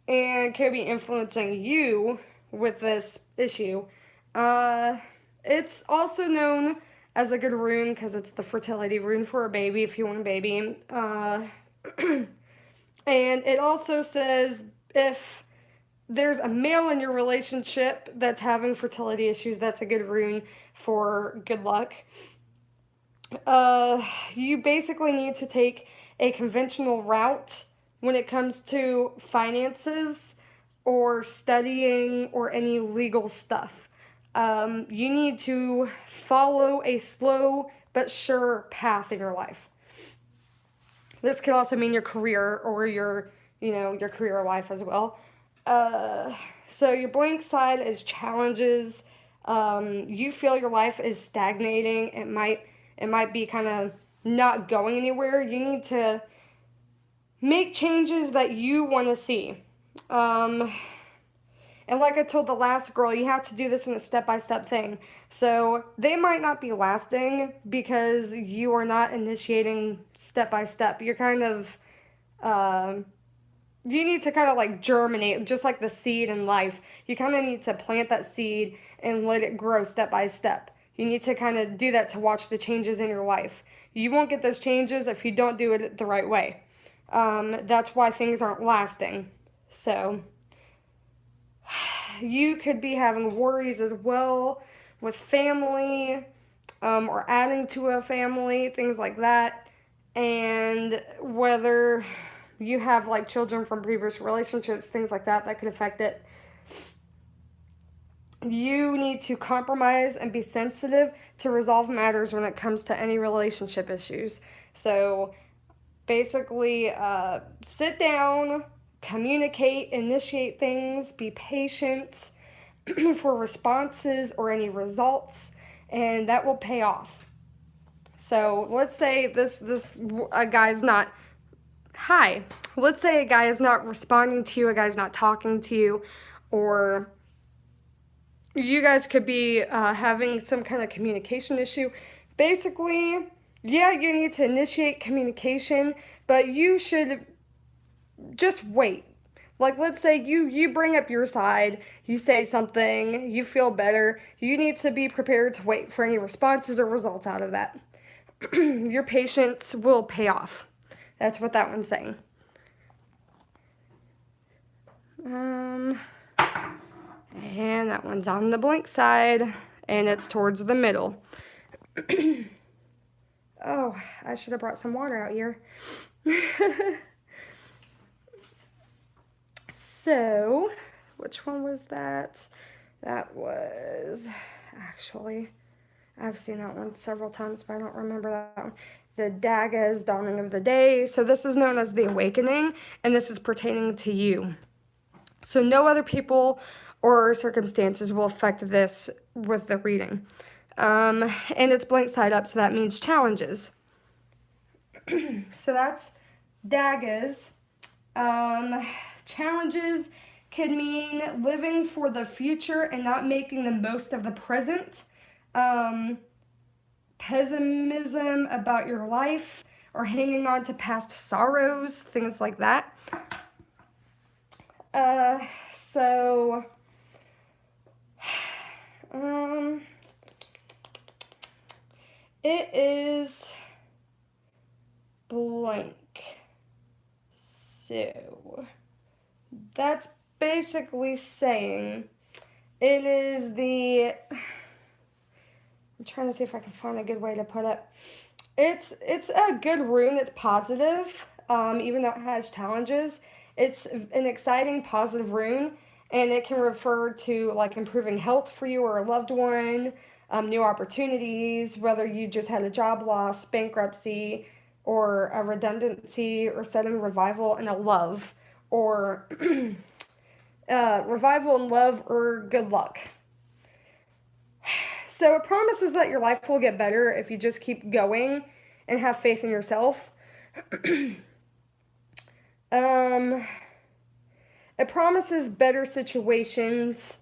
could be influencing you with this issue. It's also known as a good rune because it's the fertility rune for a baby if you want a baby. And it also says if there's a male in your relationship that's having fertility issues, that's a good rune for good luck. You basically need to take a conventional route when it comes to finances or studying or any legal stuff. You need to follow a slow but sure path in your life. This could also mean your career or your career life as well. So your blank side is challenges. You feel your life is stagnating. It might be kind of not going anywhere. You need to make changes that you want to see. And like I told the last girl, you have to do this in a step-by-step thing. So they might not be lasting because you are not initiating step-by-step. You're kind of, you need to kind of like germinate, just like the seed in life. You kind of need to plant that seed and let it grow step-by-step. You need to kind of do that to watch the changes in your life. You won't get those changes if you don't do it the right way. That's why things aren't lasting. So you could be having worries as well with family or adding to a family, things like that. And whether you have like children from previous relationships, things like that, that could affect it. You need to compromise and be sensitive to resolve matters when it comes to any relationship issues. So basically, sit down, communicate, initiate things, be patient for responses or any results, and that will pay off. So let's say a guy's not, hi, let's say a guy is not responding to you, a guy's not talking to you, or you guys could be having some kind of communication issue. Basically, yeah, you need to initiate communication, but you should just wait. Like, let's say you bring up your side, you say something, you feel better. You need to be prepared to wait for any responses or results out of that. Your patience will pay off. That's what that one's saying. And that one's on the blank side, and it's towards the middle. Oh, I should have brought some water out here. So, which one was that? That was, actually, I've seen that one several times, but I don't remember that one. The Daggers, Dawning of the Day. So this is known as the Awakening, and this is pertaining to you. So no other people or circumstances will affect this with the reading. And it's blank side up, so that means challenges. So that's daggers. Challenges could mean living for the future and not making the most of the present. Pessimism about your life or hanging on to past sorrows, things like that. So, it is blank. So, that's basically saying it is the, I'm trying to see if I can find a good way to put it. It's a good rune. It's positive, even though it has challenges. It's an exciting, positive rune, and it can refer to like improving health for you or a loved one, new opportunities, whether you just had a job loss, bankruptcy, or a redundancy, or sudden revival and a love, or revival and love, or good luck. So it promises that your life will get better if you just keep going and have faith in yourself. It promises better situations,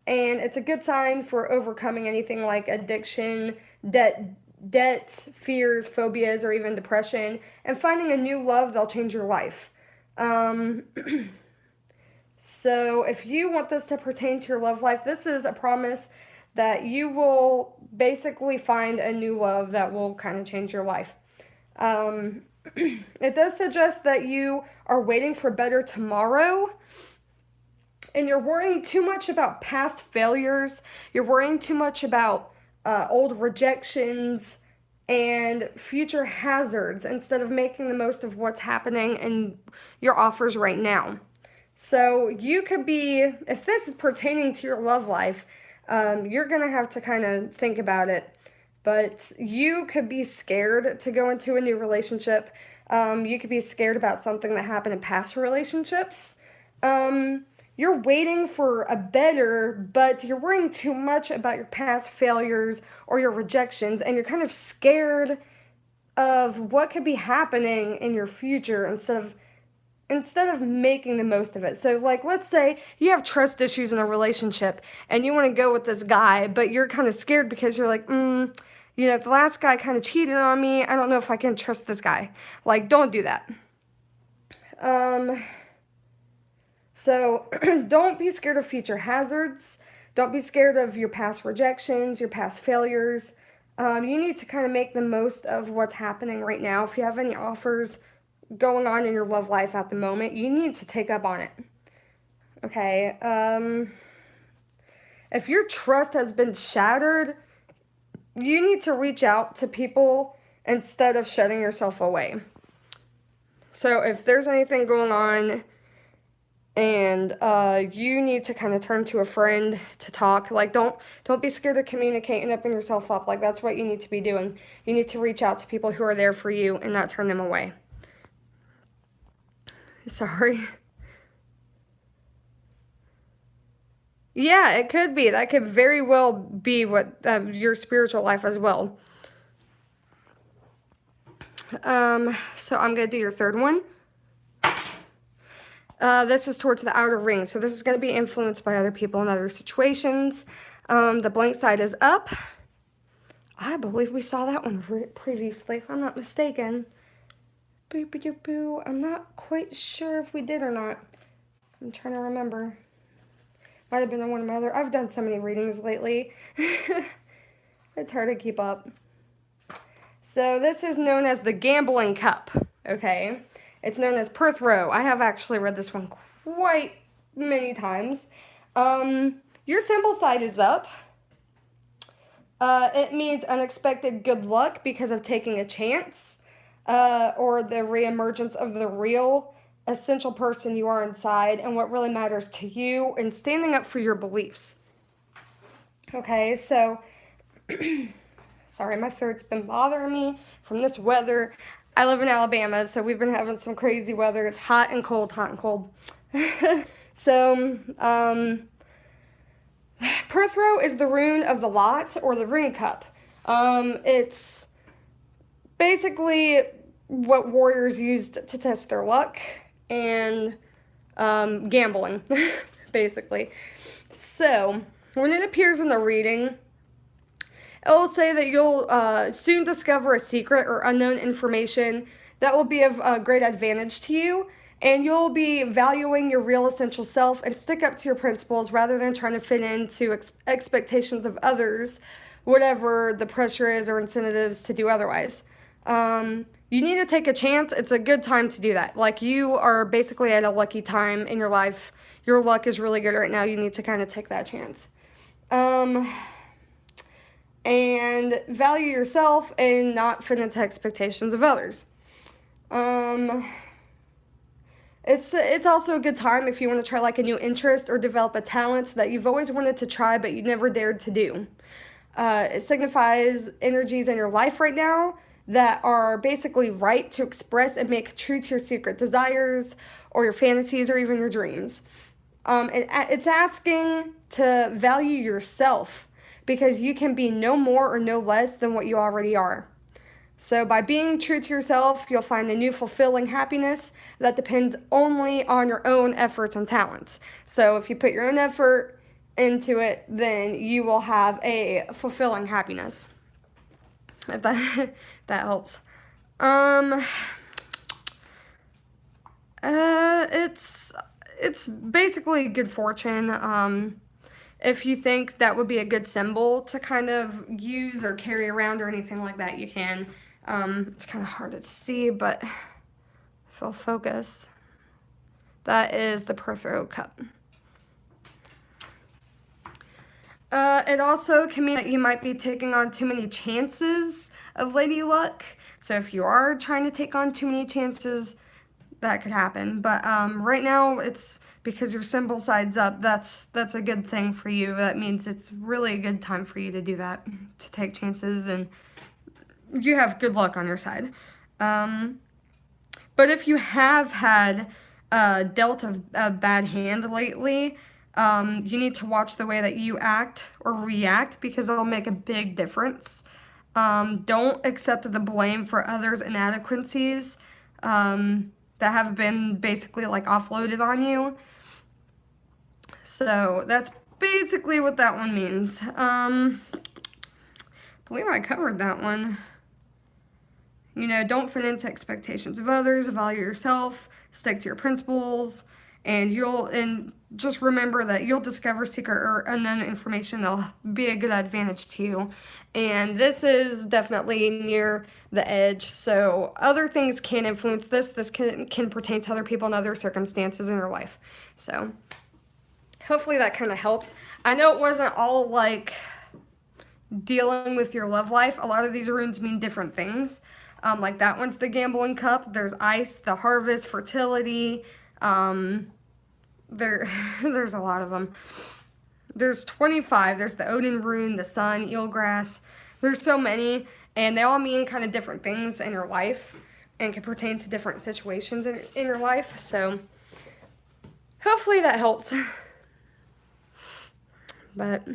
and it's a good sign for overcoming anything like addiction, debt, fears, phobias, or even depression, and finding a new love that'll change your life. So if you want this to pertain to your love life, this is a promise that you will basically find a new love that will kind of change your life. It does suggest that you are waiting for better tomorrow, and you're worrying too much about past failures. You're worrying too much about old rejections and future hazards instead of making the most of what's happening in your offers right now. So you could be, if this is pertaining to your love life, you're going to have to kind of think about it. But you could be scared to go into a new relationship. You could be scared about something that happened in past relationships. You're waiting for a better, but you're worrying too much about your past failures or your rejections, and you're kind of scared of what could be happening in your future instead of making the most of it. So, like, let's say you have trust issues in a relationship and you want to go with this guy, but you're kind of scared because you're like, the last guy kind of cheated on me. I don't know if I can trust this guy. Like, don't do that. So, don't be scared of future hazards. Don't be scared of your past rejections, your past failures. You need to kind of make the most of what's happening right now. If you have any offers going on in your love life at the moment, you need to take up on it. Okay. If your trust has been shattered, you need to reach out to people instead of shutting yourself away. So if there's anything going on and you need to kind of turn to a friend to talk, like don't be scared to communicate and open yourself up. Like, that's what you need to be doing. You need to reach out to people who are there for you and not turn them away. Sorry. Yeah, it could be. That could very well be what your spiritual life as well. So I'm going to do your third one. This is towards the outer ring. So this is going to be influenced by other people and other situations. The blank side is up. I believe we saw that one previously, if I'm not mistaken. Boo, boo, boo, boo. I'm not quite sure if we did or not. I'm trying to remember. Might have been on one of my other. I've done so many readings lately. It's hard to keep up. So this is known as the gambling cup. Okay. It's known as Perthrow. I have actually read this one quite many times. Your symbol side is up. It means unexpected good luck because of taking a chance. Or the reemergence of the real essential person you are inside and what really matters to you and standing up for your beliefs. Okay, so, sorry, my throat's been bothering me from this weather. I live in Alabama, so we've been having some crazy weather. It's hot and cold, hot and cold. So, Perthro is the rune of the lot, or the rune cup. It's basically what warriors used to test their luck and gambling, basically. So, when it appears in the reading, it will say that you'll soon discover a secret or unknown information that will be of great advantage to you, and you'll be valuing your real essential self and stick up to your principles rather than trying to fit into expectations of others, whatever the pressure is or incentives to do otherwise. You need to take a chance. It's a good time to do that. Like, you are basically at a lucky time in your life. Your luck is really good right now. You need to kind of take that chance. And value yourself and not fit into expectations of others. It's also a good time if you want to try like a new interest or develop a talent that you've always wanted to try but you never dared to do. It signifies energies in your life right now that are basically right to express and make true to your secret desires or your fantasies or even your dreams. It's asking to value yourself because you can be no more or no less than what you already are. So by being true to yourself, you'll find a new fulfilling happiness that depends only on your own efforts and talents. So if you put your own effort into it, then you will have a fulfilling happiness. If that that helps. It's basically good fortune. If you think that would be a good symbol to kind of use or carry around or anything like that, you can. It's kind of hard to see, but if I'll focus, that is the Perthro cup. It also can mean that you might be taking on too many chances of lady luck. So if you are trying to take on too many chances, that could happen. But right now, it's because your symbol side's up. That's a good thing for you. That means it's really a good time for you to do that, to take chances, and you have good luck on your side. But if you have had dealt a bad hand lately, you need to watch the way that you act or react because it'll make a big difference. Don't accept the blame for others' inadequacies that have been basically like offloaded on you. So that's basically what that one means. I believe I covered that one. You know, don't fit into expectations of others, value yourself, stick to your principles, and just remember that you'll discover secret or unknown information that'll be a good advantage to you. And this is definitely near the edge, so other things can influence this. This can pertain to other people and other circumstances in your life. So hopefully that kind of helps. I know it wasn't all like dealing with your love life. A lot of these runes mean different things. Like that one's the gambling cup. There's ice, the harvest, fertility. There's a lot of them. There's 25. There's the Odin rune, the sun, eelgrass. There's so many, and they all mean kind of different things in your life and can pertain to different situations in your life. So hopefully that helps. But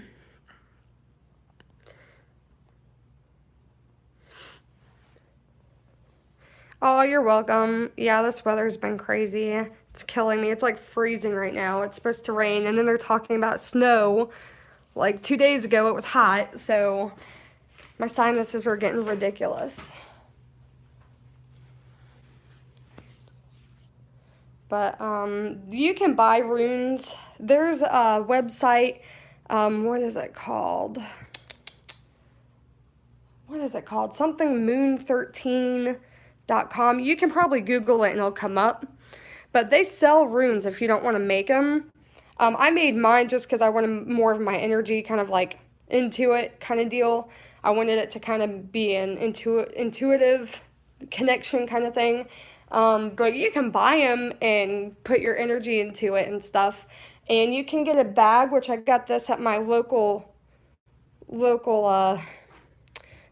oh, you're welcome. Yeah, this weather's been crazy. It's killing me. It's like freezing right now. It's supposed to rain, and then they're talking about snow. Like 2 days ago, it was hot, so my sinuses are getting ridiculous. But you can buy runes. There's a website. What is it called? Something moon13.com. You can probably Google it and it'll come up. But they sell runes if you don't want to make them. I made mine just because I wanted more of my energy kind of like into it kind of deal. I wanted it to kind of be an intuitive connection kind of thing. But you can buy them and put your energy into it and stuff. And you can get a bag, which I got this at my local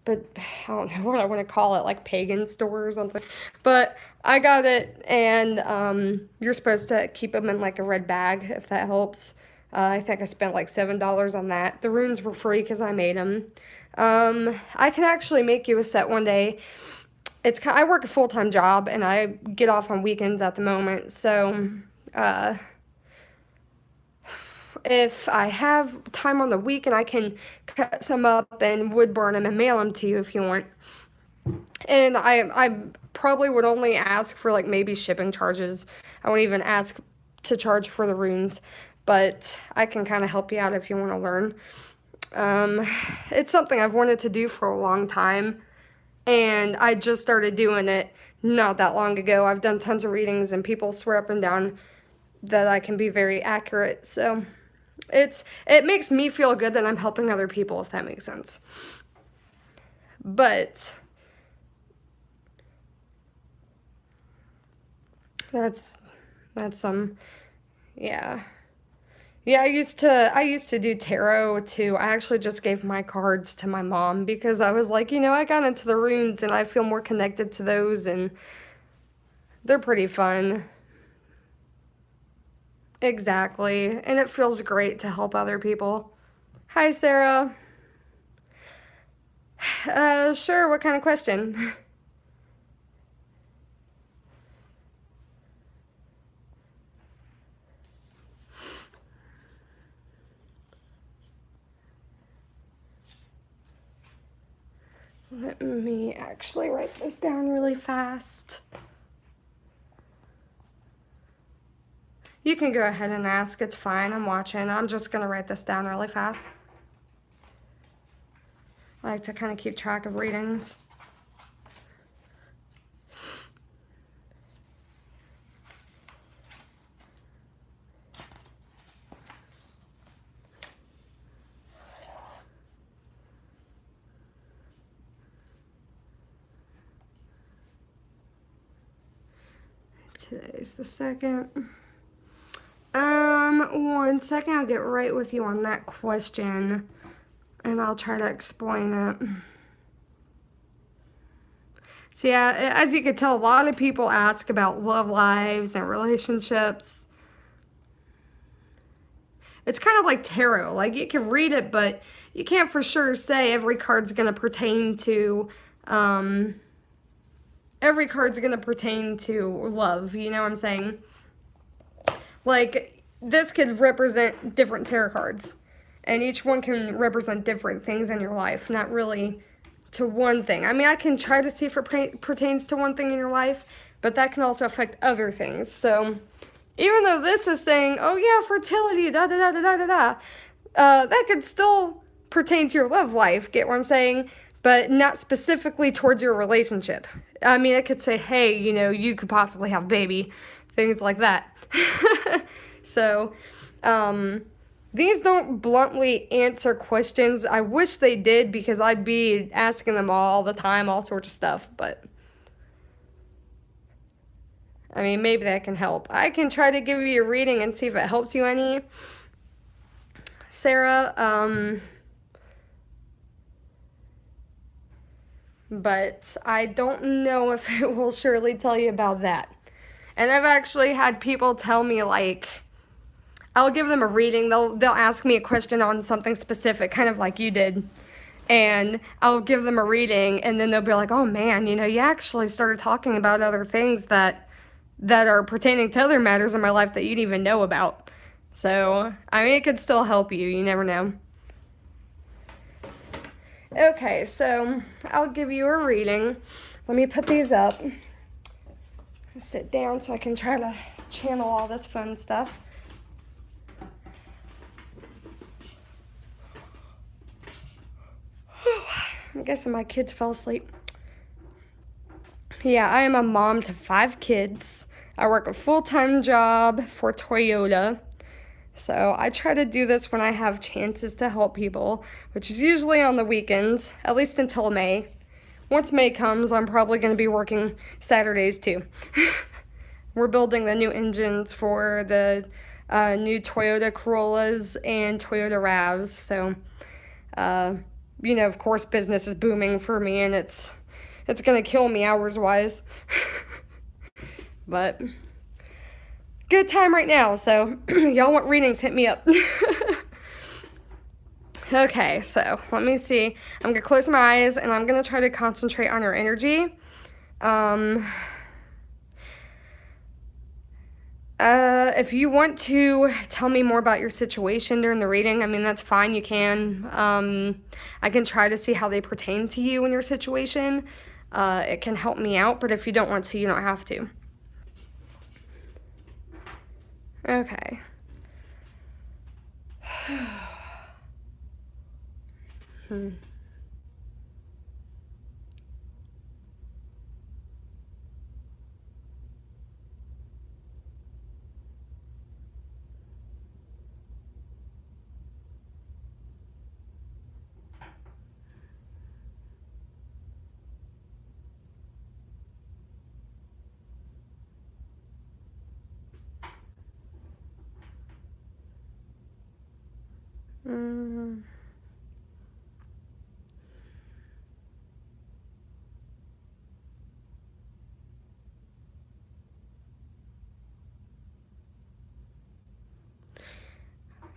but I don't know what I want to call it, like pagan store or something. But I got it, and you're supposed to keep them in like a red bag, if that helps. I think I spent like $7 on that. The runes were free because I made them. I can actually make you a set one day. I work a full-time job and I get off on weekends at the moment, so if I have time on the weekend, I can cut some up and wood burn them and mail them to you if you want. And I probably would only ask for like maybe shipping charges. I wouldn't even ask to charge for the runes, but I can kind of help you out if you want to learn. It's something I've wanted to do for a long time, and I just started doing it not that long ago. I've done tons of readings, and people swear up and down that I can be very accurate, so it makes me feel good that I'm helping other people, if that makes sense. But that's yeah. Yeah, I used to do tarot too. I actually just gave my cards to my mom because I was like, I got into the runes and I feel more connected to those, and they're pretty fun. Exactly. And it feels great to help other people. Hi, Sarah. Sure, what kind of question? Let me actually write this down really fast. You can go ahead and ask, it's fine, I'm watching. I'm just gonna write this down really fast. I like to kind of keep track of readings. Today's the 2nd. 1 second, I'll get right with you on that question, and I'll try to explain it. So yeah, as you can tell, a lot of people ask about love lives and relationships. It's kind of like tarot. Like, you can read it, but you can't for sure say every card's going to pertain to love, you know what I'm saying? Like, this could represent different tarot cards, and each one can represent different things in your life, not really to one thing. I mean, I can try to see if it pertains to one thing in your life, but that can also affect other things. So even though this is saying, oh yeah, fertility, da da da da da da da, that could still pertain to your love life, get what I'm saying? But not specifically towards your relationship. I mean, it could say, hey, you could possibly have a baby, things like that. So, these don't bluntly answer questions. I wish they did, because I'd be asking them all the time, all sorts of stuff, but I mean, maybe that can help. I can try to give you a reading and see if it helps you any. Sarah, but I don't know if it will surely tell you about that. And I've actually had people tell me, like, I'll give them a reading, they'll ask me a question on something specific, kind of like you did, and I'll give them a reading, and then they'll be like, oh man, you actually started talking about other things that are pertaining to other matters in my life that you didn't even know about. So, I mean, it could still help you, you never know. Okay, so I'll give you a reading. Let me put these up. Sit down so I can try to channel all this fun stuff. I'm guessing my kids fell asleep. Yeah, I am a mom to 5 kids. I work a full-time job for Toyota. So I try to do this when I have chances to help people, which is usually on the weekends, at least until May. Once May comes, I'm probably going to be working Saturdays too. We're building the new engines for the new Toyota Corollas and Toyota RAVs. So, of course, business is booming for me, and it's going to kill me hours-wise. But good time right now. So y'all want readings, hit me up. Okay, so let me see. I'm going to close my eyes and I'm going to try to concentrate on your energy. If you want to tell me more about your situation during the reading, I mean, that's fine. You can. I can try to see how they pertain to you in your situation. It can help me out, but if you don't want to, you don't have to. Okay. Mm.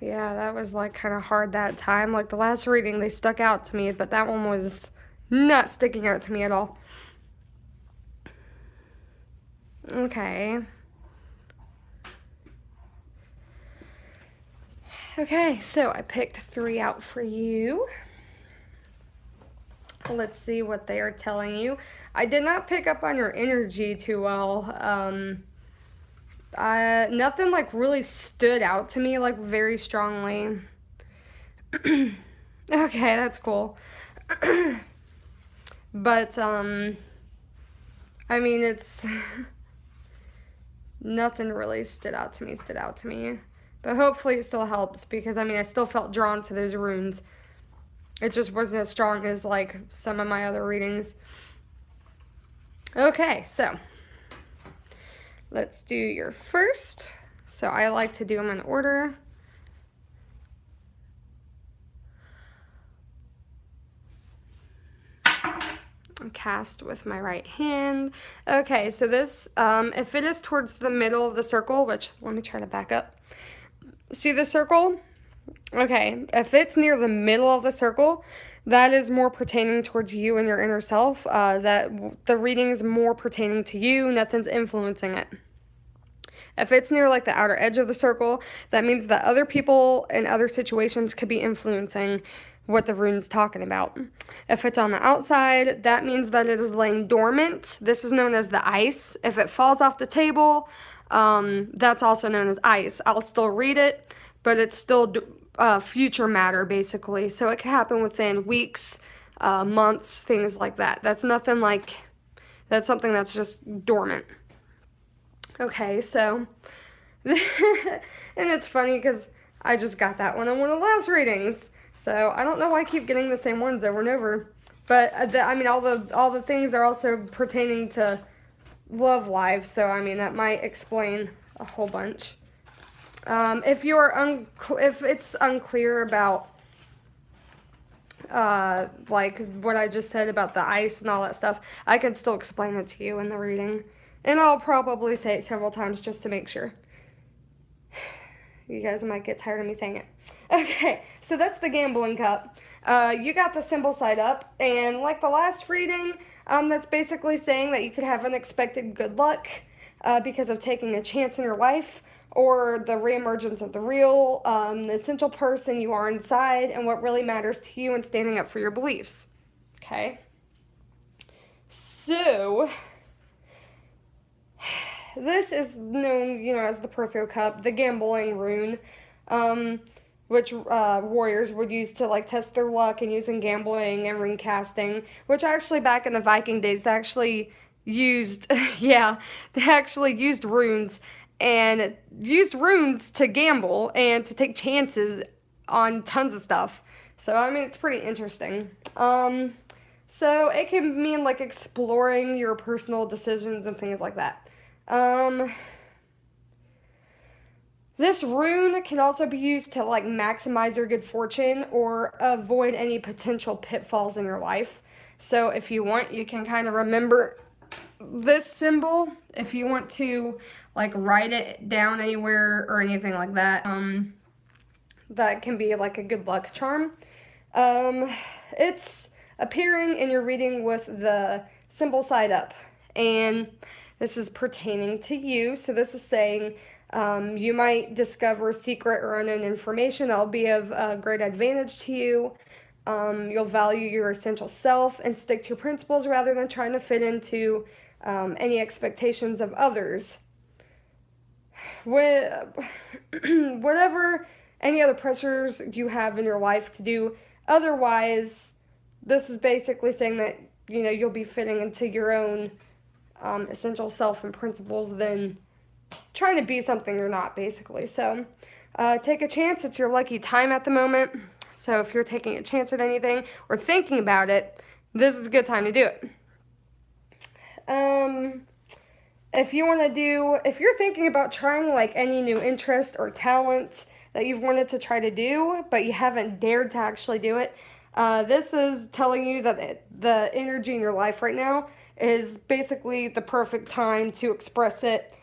Yeah, that was like kind of hard that time. Like the last reading, they stuck out to me, but that one was not sticking out to me at all. Okay. Okay, so I picked 3 out for you. Let's see what they are telling you. I did not pick up on your energy too well. Nothing like really stood out to me like very strongly. Okay, that's cool. But I mean, it's nothing really stood out to me. But hopefully it still helps because I mean, I still felt drawn to those runes. It just wasn't as strong as like some of my other readings. Okay, so let's do your first. So I like to do them in order. Cast with my right hand. Okay, so this, if it is towards the middle of the circle, which let me try to back up. See the circle? Okay, if it's near the middle of the circle, that is more pertaining towards you and your inner self. That the reading is more pertaining to you, nothing's influencing it. If it's near like the outer edge of the circle, that means that other people and other situations could be influencing what the rune's talking about. If it's on the outside, that means that it is laying dormant. This is known as the ice. If it falls off the table, that's also known as ice. I'll still read it, but it's still future matter, basically. So it can happen within weeks, months, things like that. That's nothing like, that's something that's just dormant. Okay, so, and it's funny because I just got that one on one of the last readings. So I don't know why I keep getting the same ones over and over. But, I mean, all the things are also pertaining to love life. So, I mean, that might explain a whole bunch. If if it's unclear about, like what I just said about the ice and all that stuff, I can still explain it to you in the reading. And I'll probably say it several times just to make sure. You guys might get tired of me saying it. Okay, so that's the gambling cup. You got the symbol side up, and like the last reading, that's basically saying that you could have unexpected good luck because of taking a chance in your life, or the reemergence of the real, the essential person you are inside, and what really matters to you and standing up for your beliefs. Okay? So, this is known, as the Perthro Cup, the gambling rune, which warriors would use to like test their luck and using gambling and rune casting, which actually back in the Viking days they actually used, yeah, they actually used runes to gamble and to take chances on tons of stuff. So I mean, it's pretty interesting. So it can mean like exploring your personal decisions and things like that. This rune can also be used to like maximize your good fortune or avoid any potential pitfalls in your life. So if you want, you can kind of remember this symbol, if you want to like write it down anywhere or anything like that, that can be like a good luck charm. It's appearing in your reading with the symbol side up, and this is pertaining to you. So this is saying you might discover secret or unknown information that will be of great advantage to you. You'll value your essential self and stick to your principles rather than trying to fit into any expectations of others. Whatever any other pressures you have in your life to do otherwise, this is basically saying that you'll be fitting into your own essential self and principles than trying to be something you're not, basically. So take a chance. It's your lucky time at the moment. So if you're taking a chance at anything or thinking about it, this is a good time to do it. If you're thinking about trying like any new interest or talent that you've wanted to try to do, but you haven't dared to actually do it, this is telling you that the energy in your life right now is basically the perfect time to express it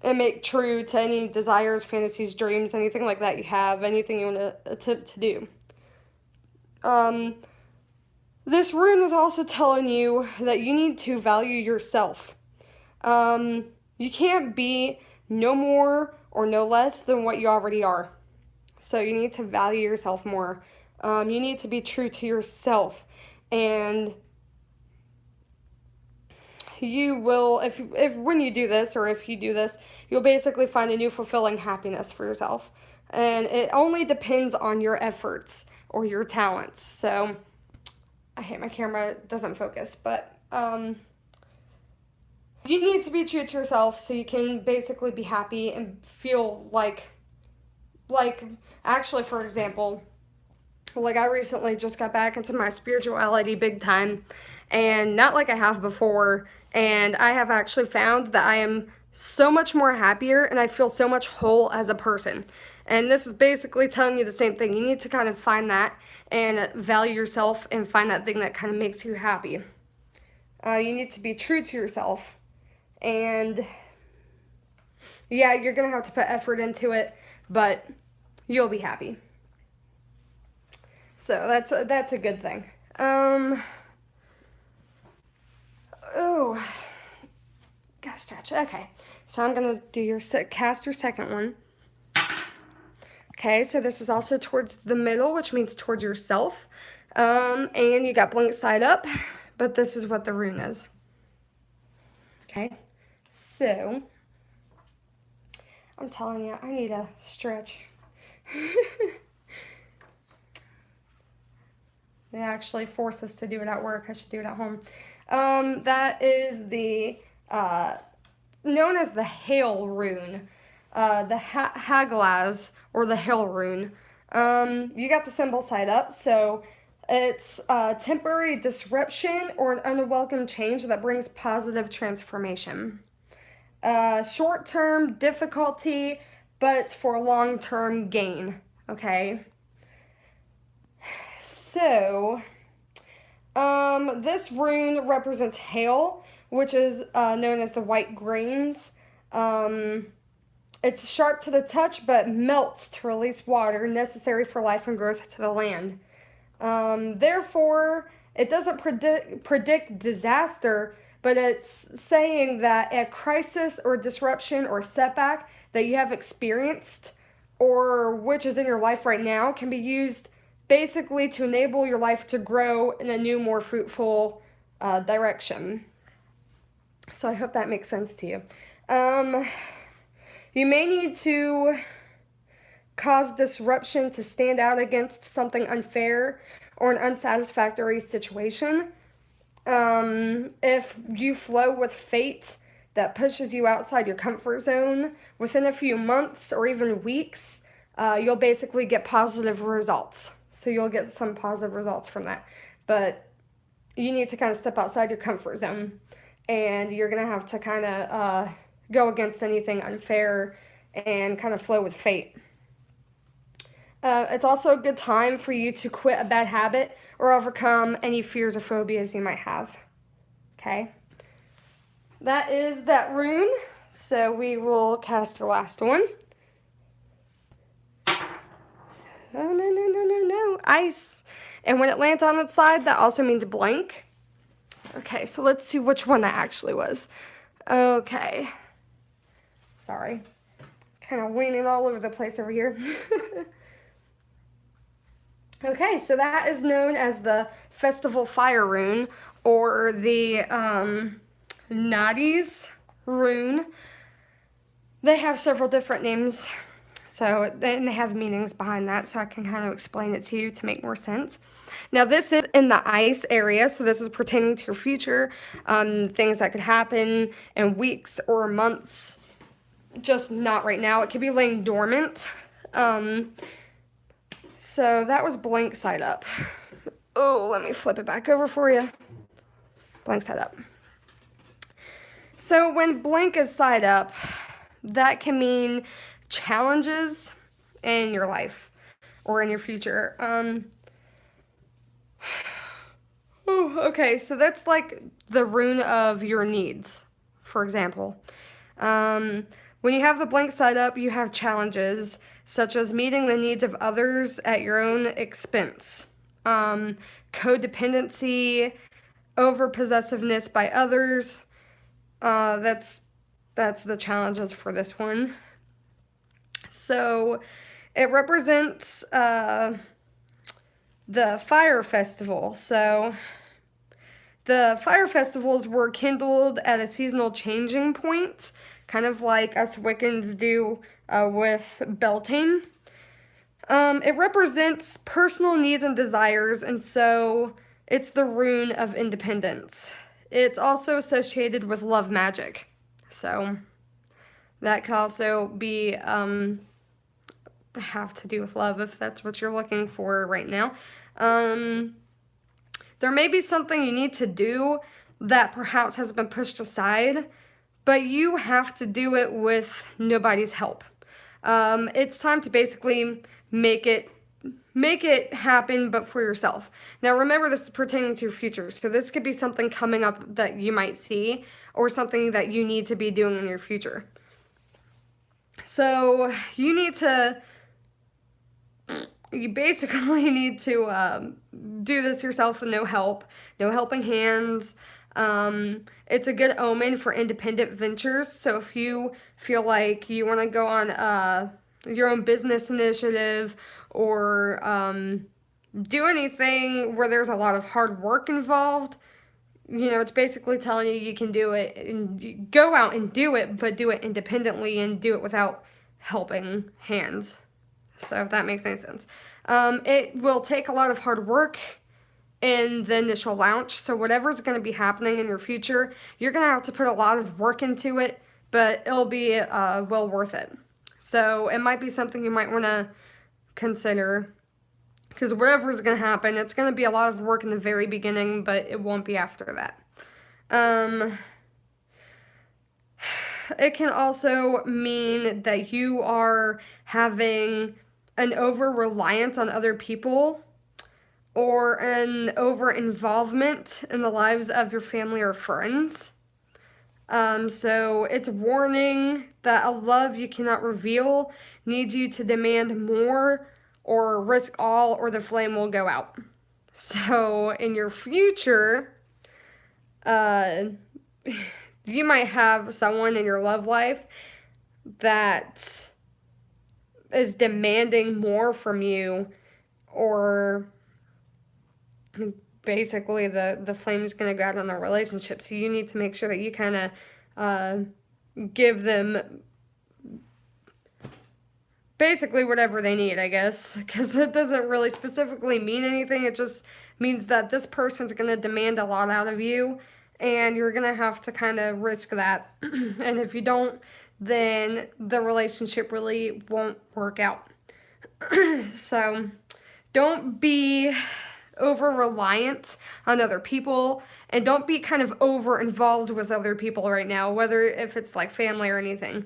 and make true to any desires, fantasies, dreams, anything like that you have, anything you want to attempt to do. This rune is also telling you that you need to value yourself. You can't be no more or no less than what you already are. So you need to value yourself more. You need to be true to yourself. And you will, if when you do this, or if you do this, you'll basically find a new fulfilling happiness for yourself. And it only depends on your efforts or your talents. So I hate my camera doesn't focus, but you need to be true to yourself so you can basically be happy and feel like actually, for example, like I recently just got back into my spirituality big time, and not like I have before, and I have actually found that I am so much more happier and I feel so much whole as a person. And this is basically telling you the same thing. You need to kind of find that and value yourself and find that thing that kind of makes you happy. You need to be true to yourself. And yeah, you're going to have to put effort into it, but you'll be happy. So that's a good thing. Oh, gosh, stretch. Okay, so I'm going to do cast your second one. Okay, so this is also towards the middle, which means towards yourself. And you got blank side up, but this is what the rune is. Okay, so I'm telling you, I need a stretch. They actually force us to do it at work. I should do it at home. That is known as the hail rune, the Haglaz, or the hail rune. You got the symbol side up, so it's temporary disruption or an unwelcome change that brings positive transformation. Short-term difficulty, but for long-term gain, okay? So, this rune represents hail, which is known as the white grains. It's sharp to the touch, but melts to release water necessary for life and growth to the land. Therefore, it doesn't predict disaster, but it's saying that a crisis or disruption or setback that you have experienced or which is in your life right now can be used basically to enable your life to grow in a new, more fruitful direction. So I hope that makes sense to you. You may need to cause disruption to stand out against something unfair or an unsatisfactory situation. If you flow with fate that pushes you outside your comfort zone, within a few months or even weeks, you'll basically get positive results. So you'll get some positive results from that. But you need to kind of step outside your comfort zone, and you're going to have to kind of go against anything unfair and kind of flow with fate. It's also a good time for you to quit a bad habit or overcome any fears or phobias you might have. Okay? that is that rune. So we will cast the last one. Oh, no. Ice. And when it lands on its side, that also means blank. Okay, so let's see which one that actually was. Okay. Sorry. Kind of leaning all over the place over here. Okay, so that is known as the Festival Fire Rune, or the Nadi's Rune. They have several different names, so they have meanings behind that, so I can kind of explain it to you to make more sense. Now, this is in the ice area, so this is pertaining to your future, things that could happen in weeks or months, just not right now. It could be laying dormant. So that was blank side up. Oh, let me flip it back over for you. Blank side up. So when blank is side up, that can mean challenges in your life or in your future. Okay, so that's like the rune of your needs, for example. When you have the blank side up, you have challenges such as meeting the needs of others at your own expense, codependency, over-possessiveness by others. That's the challenges for this one. So it represents the fire festival. So the fire festivals were kindled at a seasonal changing point, kind of like us Wiccans do with Beltane. It represents personal needs and desires, and so it's the rune of independence. It's also associated with love magic, so that could also be have to do with love if that's what you're looking for right now. There may be something you need to do that perhaps has been pushed aside, but you have to do it with nobody's help. It's time to basically make it happen, but for yourself. Now remember, this is pertaining to your future, so this could be something coming up that you might see, or something that you need to be doing in your future. So you basically need to do this yourself with no help, no helping hands. It's a good omen for independent ventures. So if you feel like you want to go on your own business initiative, or do anything where there's a lot of hard work involved, it's basically telling you you can do it, and you go out and do it, but do it independently and do it without helping hands. So if that makes any sense. It will take a lot of hard work in the initial launch. So whatever's going to be happening in your future, you're going to have to put a lot of work into it, but it'll be well worth it. So it might be something you might want to consider, because whatever's going to happen, it's going to be a lot of work in the very beginning, but it won't be after that. It can also mean that you are having an over-reliance on other people, or an over-involvement in the lives of your family or friends. So it's warning that a love you cannot reveal needs you to demand more, or risk all, or the flame will go out. So in your future, you might have someone in your love life that is demanding more from you, or basically the flame's going to go out on their relationship. So you need to make sure that you kind of give them basically whatever they need, I guess, because it doesn't really specifically mean anything. It just means that this person's going to demand a lot out of you, and you're going to have to kind of risk that. And if you don't, then the relationship really won't work out. So don't be over-reliant on other people, and don't be kind of over-involved with other people right now, whether if it's like family or anything.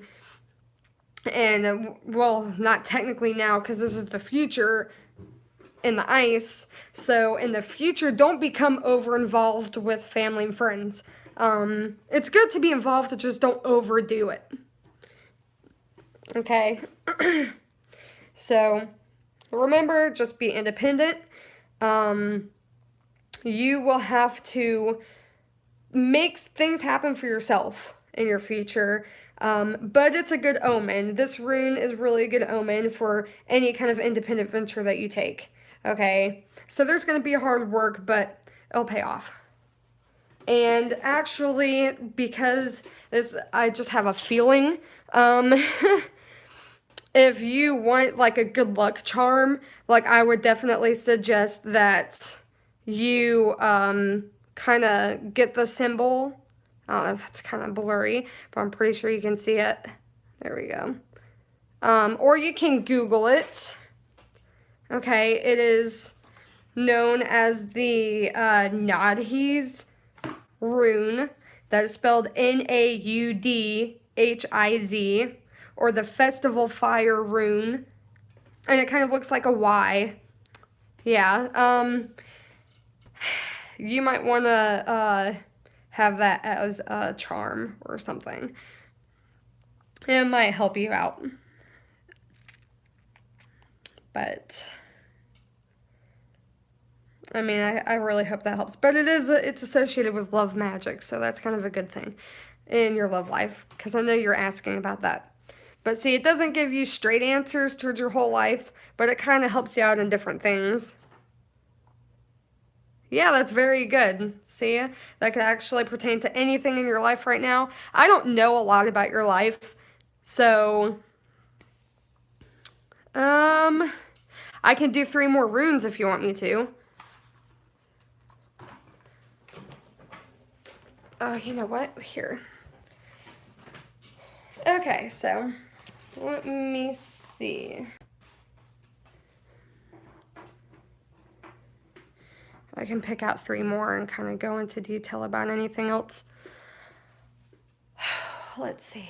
And, well, not technically now, because this is the future in the ice. So in the future, don't become over-involved with family and friends. It's good to be involved, just don't overdo it. Okay? So, remember, just be independent. You will have to make things happen for yourself in your future. But it's a good omen. This rune is really a good omen for any kind of independent venture that you take. Okay? So there's going to be hard work, but it'll pay off. And actually, because this, I just have a feeling, if you want like a good luck charm, like I would definitely suggest that you kind of get the symbol. I don't know if it's kind of blurry, but I'm pretty sure you can see it. There we go. Or you can Google it. Okay, it is known as the Naudhiz rune. That is spelled Naudhiz, or the Festival Fire rune. And it kind of looks like a Y. Yeah, you might want to have that as a charm or something. It might help you out. But I mean, I really hope that helps. But it's associated with love magic, so that's kind of a good thing in your love life, because I know you're asking about that. But see, it doesn't give you straight answers towards your whole life, but it kind of helps you out in different things. Yeah, that's very good. See, that could actually pertain to anything in your life right now. I don't know a lot about your life, so I can do 3 more runes if you want me to. Oh, you know what? Here. Okay, so let me see. I can pick out 3 more and kind of go into detail about anything else. Let's see.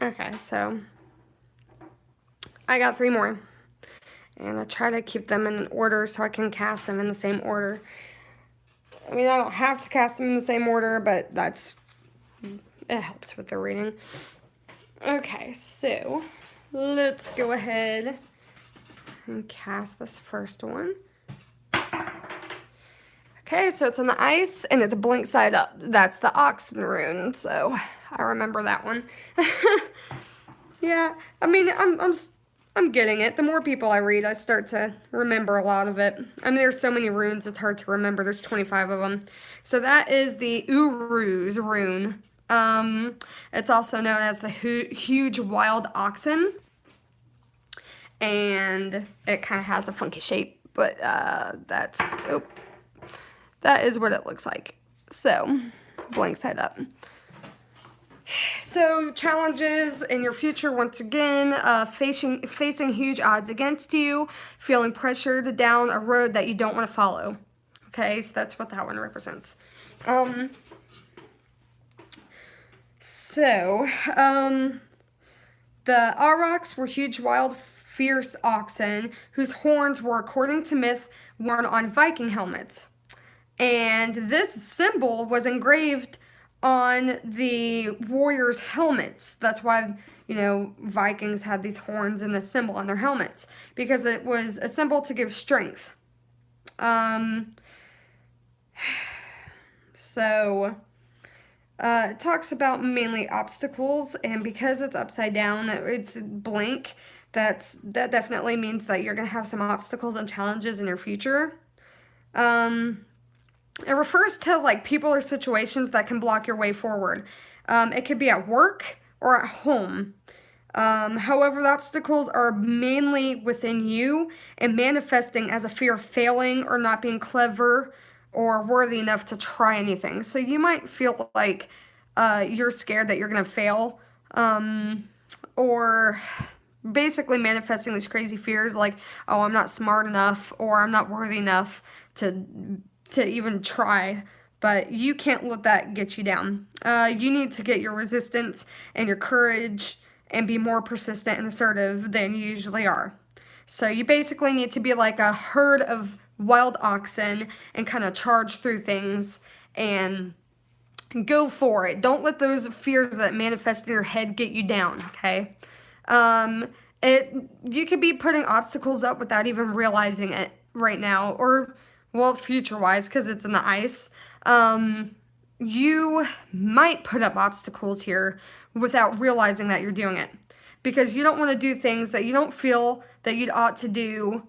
Okay, so I got 3 more. And I try to keep them in order so I can cast them in the same order. I mean, I don't have to cast them in the same order, but it helps with the reading. Okay, so let's go ahead and cast this first one. Okay, so it's on the ice, and it's a blink side up. That's the oxen rune, so I remember that one. Yeah, I mean, I'm getting it. The more people I read, I start to remember a lot of it. I mean, there's so many runes, it's hard to remember. There's 25 of them. So that is the Uruz rune. It's also known as the huge wild oxen. And it kind of has a funky shape, but that is what it looks like. So, blank side up. So, challenges in your future, once again, facing huge odds against you, feeling pressured down a road that you don't want to follow. Okay, so that's what that one represents. The aurochs were huge, wild, fierce oxen whose horns were, according to myth, worn on Viking helmets. And this symbol was engraved on the warriors' helmets. That's why, Vikings had these horns and this symbol on their helmets, because it was a symbol to give strength. It talks about mainly obstacles, and because it's upside down, it's blank. That definitely means that you're going to have some obstacles and challenges in your future. It refers to like people or situations that can block your way forward. It could be at work or at home. However, the obstacles are mainly within you and manifesting as a fear of failing or not being clever or worthy enough to try anything. So you might feel like you're scared that you're going to fail, or basically manifesting these crazy fears like, oh, I'm not smart enough or I'm not worthy enough to even try. But you can't let that get you down. You need to get your resistance and your courage and be more persistent and assertive than you usually are. So you basically need to be like a herd of wild oxen and kind of charge through things and go for it. Don't let those fears that manifest in your head get you down, okay? Um, you could be putting obstacles up without even realizing it right now, or well, future wise, because it's in the ice. You might put up obstacles here without realizing that you're doing it, because you don't want to do things that you don't feel that you'd ought to do.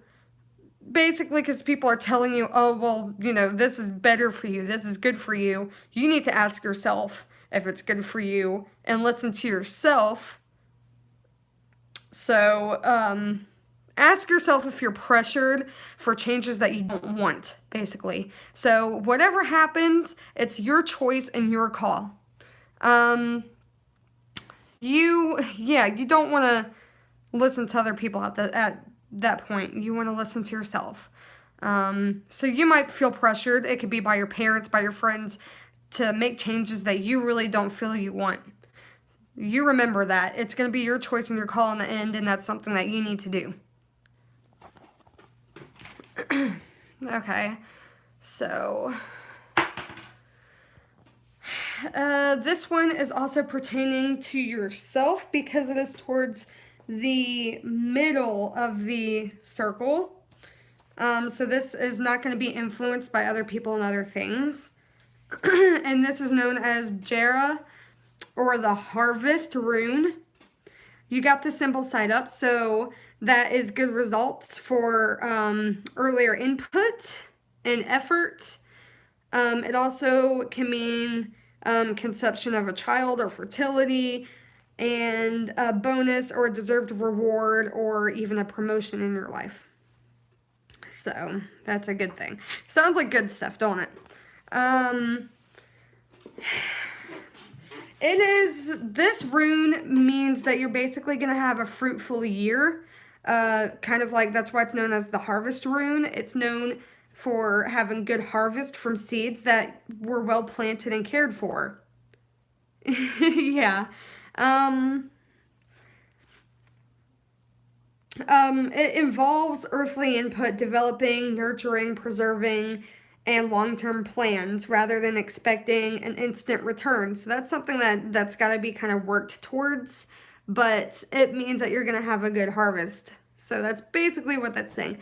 Basically, because people are telling you, oh, well, this is better for you, this is good for you. You need to ask yourself if it's good for you and listen to yourself. So, ask yourself if you're pressured for changes that you don't want, basically. So, whatever happens, it's your choice and your call. You don't want to listen to other people at that point. You want to listen to yourself. So you might feel pressured. It could be by your parents, by your friends, to make changes that you really don't feel you want. You remember that. It's going to be your choice and your call in the end, and that's something that you need to do. Okay, so this one is also pertaining to yourself because it is towards the middle of the circle. So this is not going to be influenced by other people and other things. And this is known as Jera, or the Harvest Rune. You got the symbol side up, so that is good results for earlier input and effort. It also can mean conception of a child or fertility, and a bonus or a deserved reward, or even a promotion in your life. So that's a good thing. Sounds like good stuff, don't it? This rune means that you're basically going to have a fruitful year. Kind of like, that's why it's known as the Harvest Rune. It's known for having good harvest from seeds that were well planted and cared for. Yeah. It involves earthly input, developing, nurturing, preserving, and long-term plans rather than expecting an instant return. So that's something that's got to be kind of worked towards, but it means that you're going to have a good harvest. So that's basically what that's saying.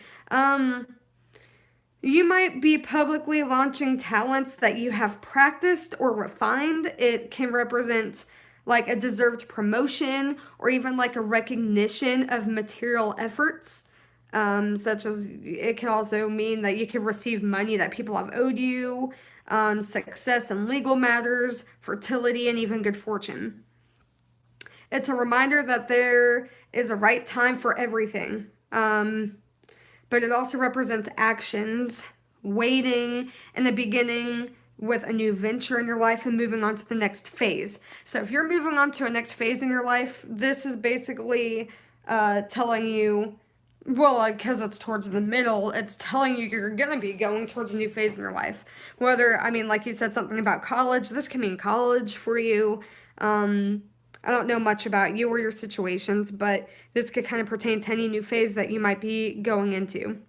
You might be publicly launching talents that you have practiced or refined. It can represent like a deserved promotion or even like a recognition of material efforts. Such as, it can also mean that you can receive money that people have owed you, success in legal matters, fertility, and even good fortune. It's a reminder that there is a right time for everything. But it also represents actions, waiting, and the beginning with a new venture in your life and moving on to the next phase. So if you're moving on to a next phase in your life, this is basically telling you, well, because it's towards the middle, it's telling you you're going to be going towards a new phase in your life. Whether, like you said something about college, this can mean college for you. I don't know much about you or your situations, but this could kind of pertain to any new phase that you might be going into.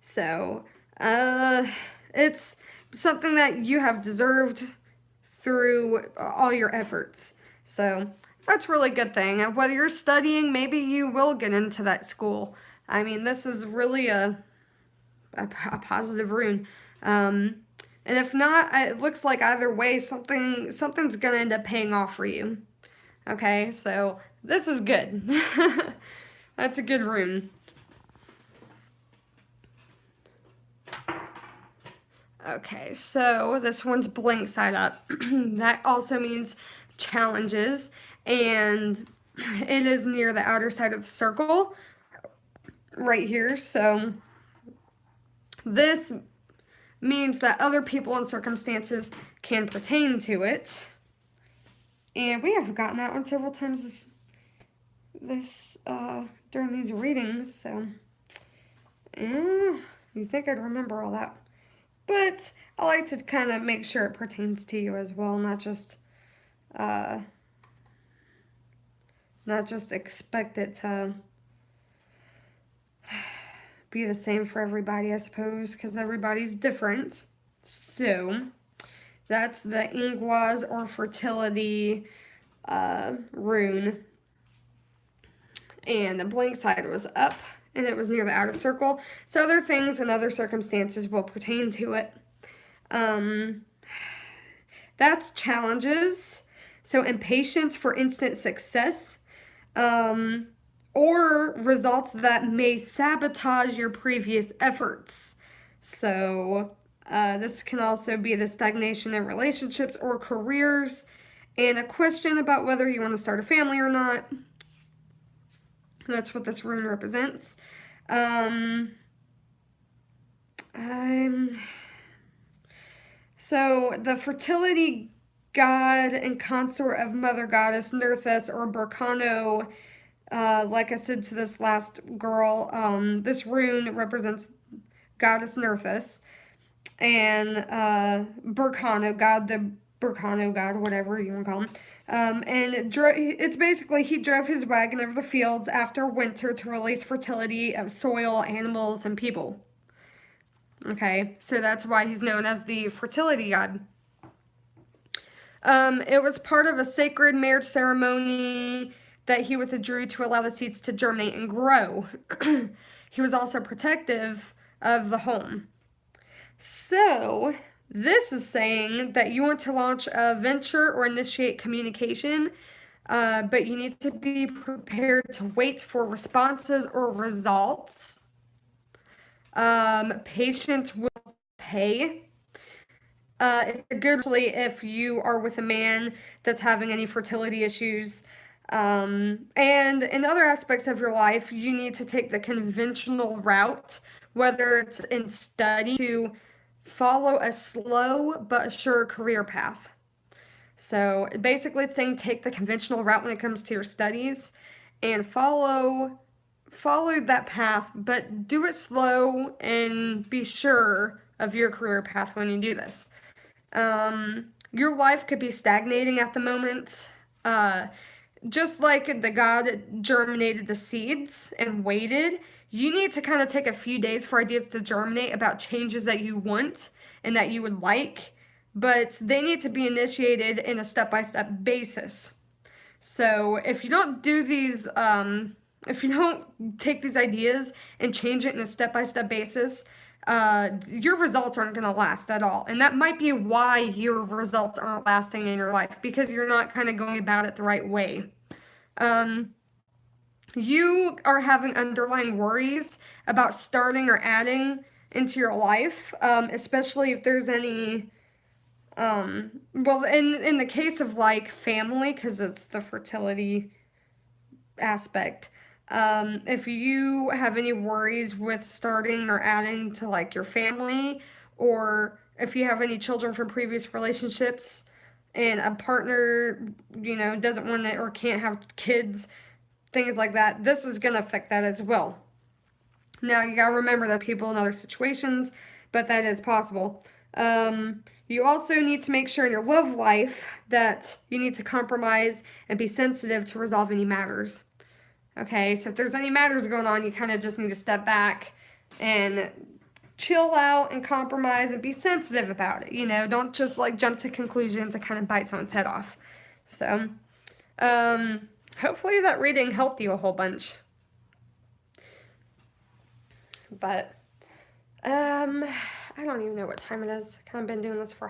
So, it's something that you have deserved through all your efforts. So, that's a really good thing. And whether you're studying, maybe you will get into that school. This is really a positive rune. And if not, it looks like either way, something's going to end up paying off for you. Okay, so this is good. That's a good rune. Okay, so this one's blank side up. That also means challenges, and it is near the outer side of the circle right here. So this means that other people and circumstances can pertain to it. And we have gotten that one several times during these readings, so you think I'd remember all that. But I like to kind of make sure it pertains to you as well, not just expect it to be the same for everybody, I suppose, because everybody's different. So that's the Ingwaz or fertility rune. And the blank side was up, and it was near the outer circle. So other things and other circumstances will pertain to it. That's challenges. So impatience for instant success, or results that may sabotage your previous efforts. So this can also be the stagnation in relationships or careers, and a question about whether you want to start a family or not. That's what this rune represents. So the fertility god and consort of Mother Goddess Nerthus or Burkano, like I said to this last girl, this rune represents Goddess Nerthus, and Burkano god, the Burkano god, whatever you want to call him. And it's basically he drove his wagon over the fields after winter to release fertility of soil, animals, and people. Okay, so that's why he's known as the fertility god. It was part of a sacred marriage ceremony that he withdrew to allow the seeds to germinate and grow. He was also protective of the home. So this is saying that you want to launch a venture or initiate communication, but you need to be prepared to wait for responses or results. Patience will pay. It's good if you are with a man that's having any fertility issues. And in other aspects of your life, you need to take the conventional route, whether it's in study, to follow a slow but sure career path. So basically it's saying take the conventional route when it comes to your studies and follow that path, but do it slow and be sure of your career path when you do this. Your life could be stagnating at the moment. Just like the God germinated the seeds and waited, you need to kind of take a few days for ideas to germinate about changes that you want and that you would like, but they need to be initiated in a step-by-step basis. So if you don't do these, if you don't take these ideas and change it in a step-by-step basis, your results aren't going to last at all. And that might be why your results aren't lasting in your life, because you're not kind of going about it the right way. You are having underlying worries about starting or adding into your life, especially if there's any, well, in the case of like family, because it's the fertility aspect. If you have any worries with starting or adding to like your family, or if you have any children from previous relationships and a partner, doesn't want to or can't have kids, things like that, this is going to affect that as well. Now, you got to remember that people in other situations, but that is possible. You also need to make sure in your love life that you need to compromise and be sensitive to resolve any matters. Okay, so if there's any matters going on, you kind of just need to step back and chill out and compromise and be sensitive about it. Don't just like jump to conclusions and kind of bite someone's head off. So, hopefully that reading helped you a whole bunch. But, I don't even know what time it is. I've kind of been doing this for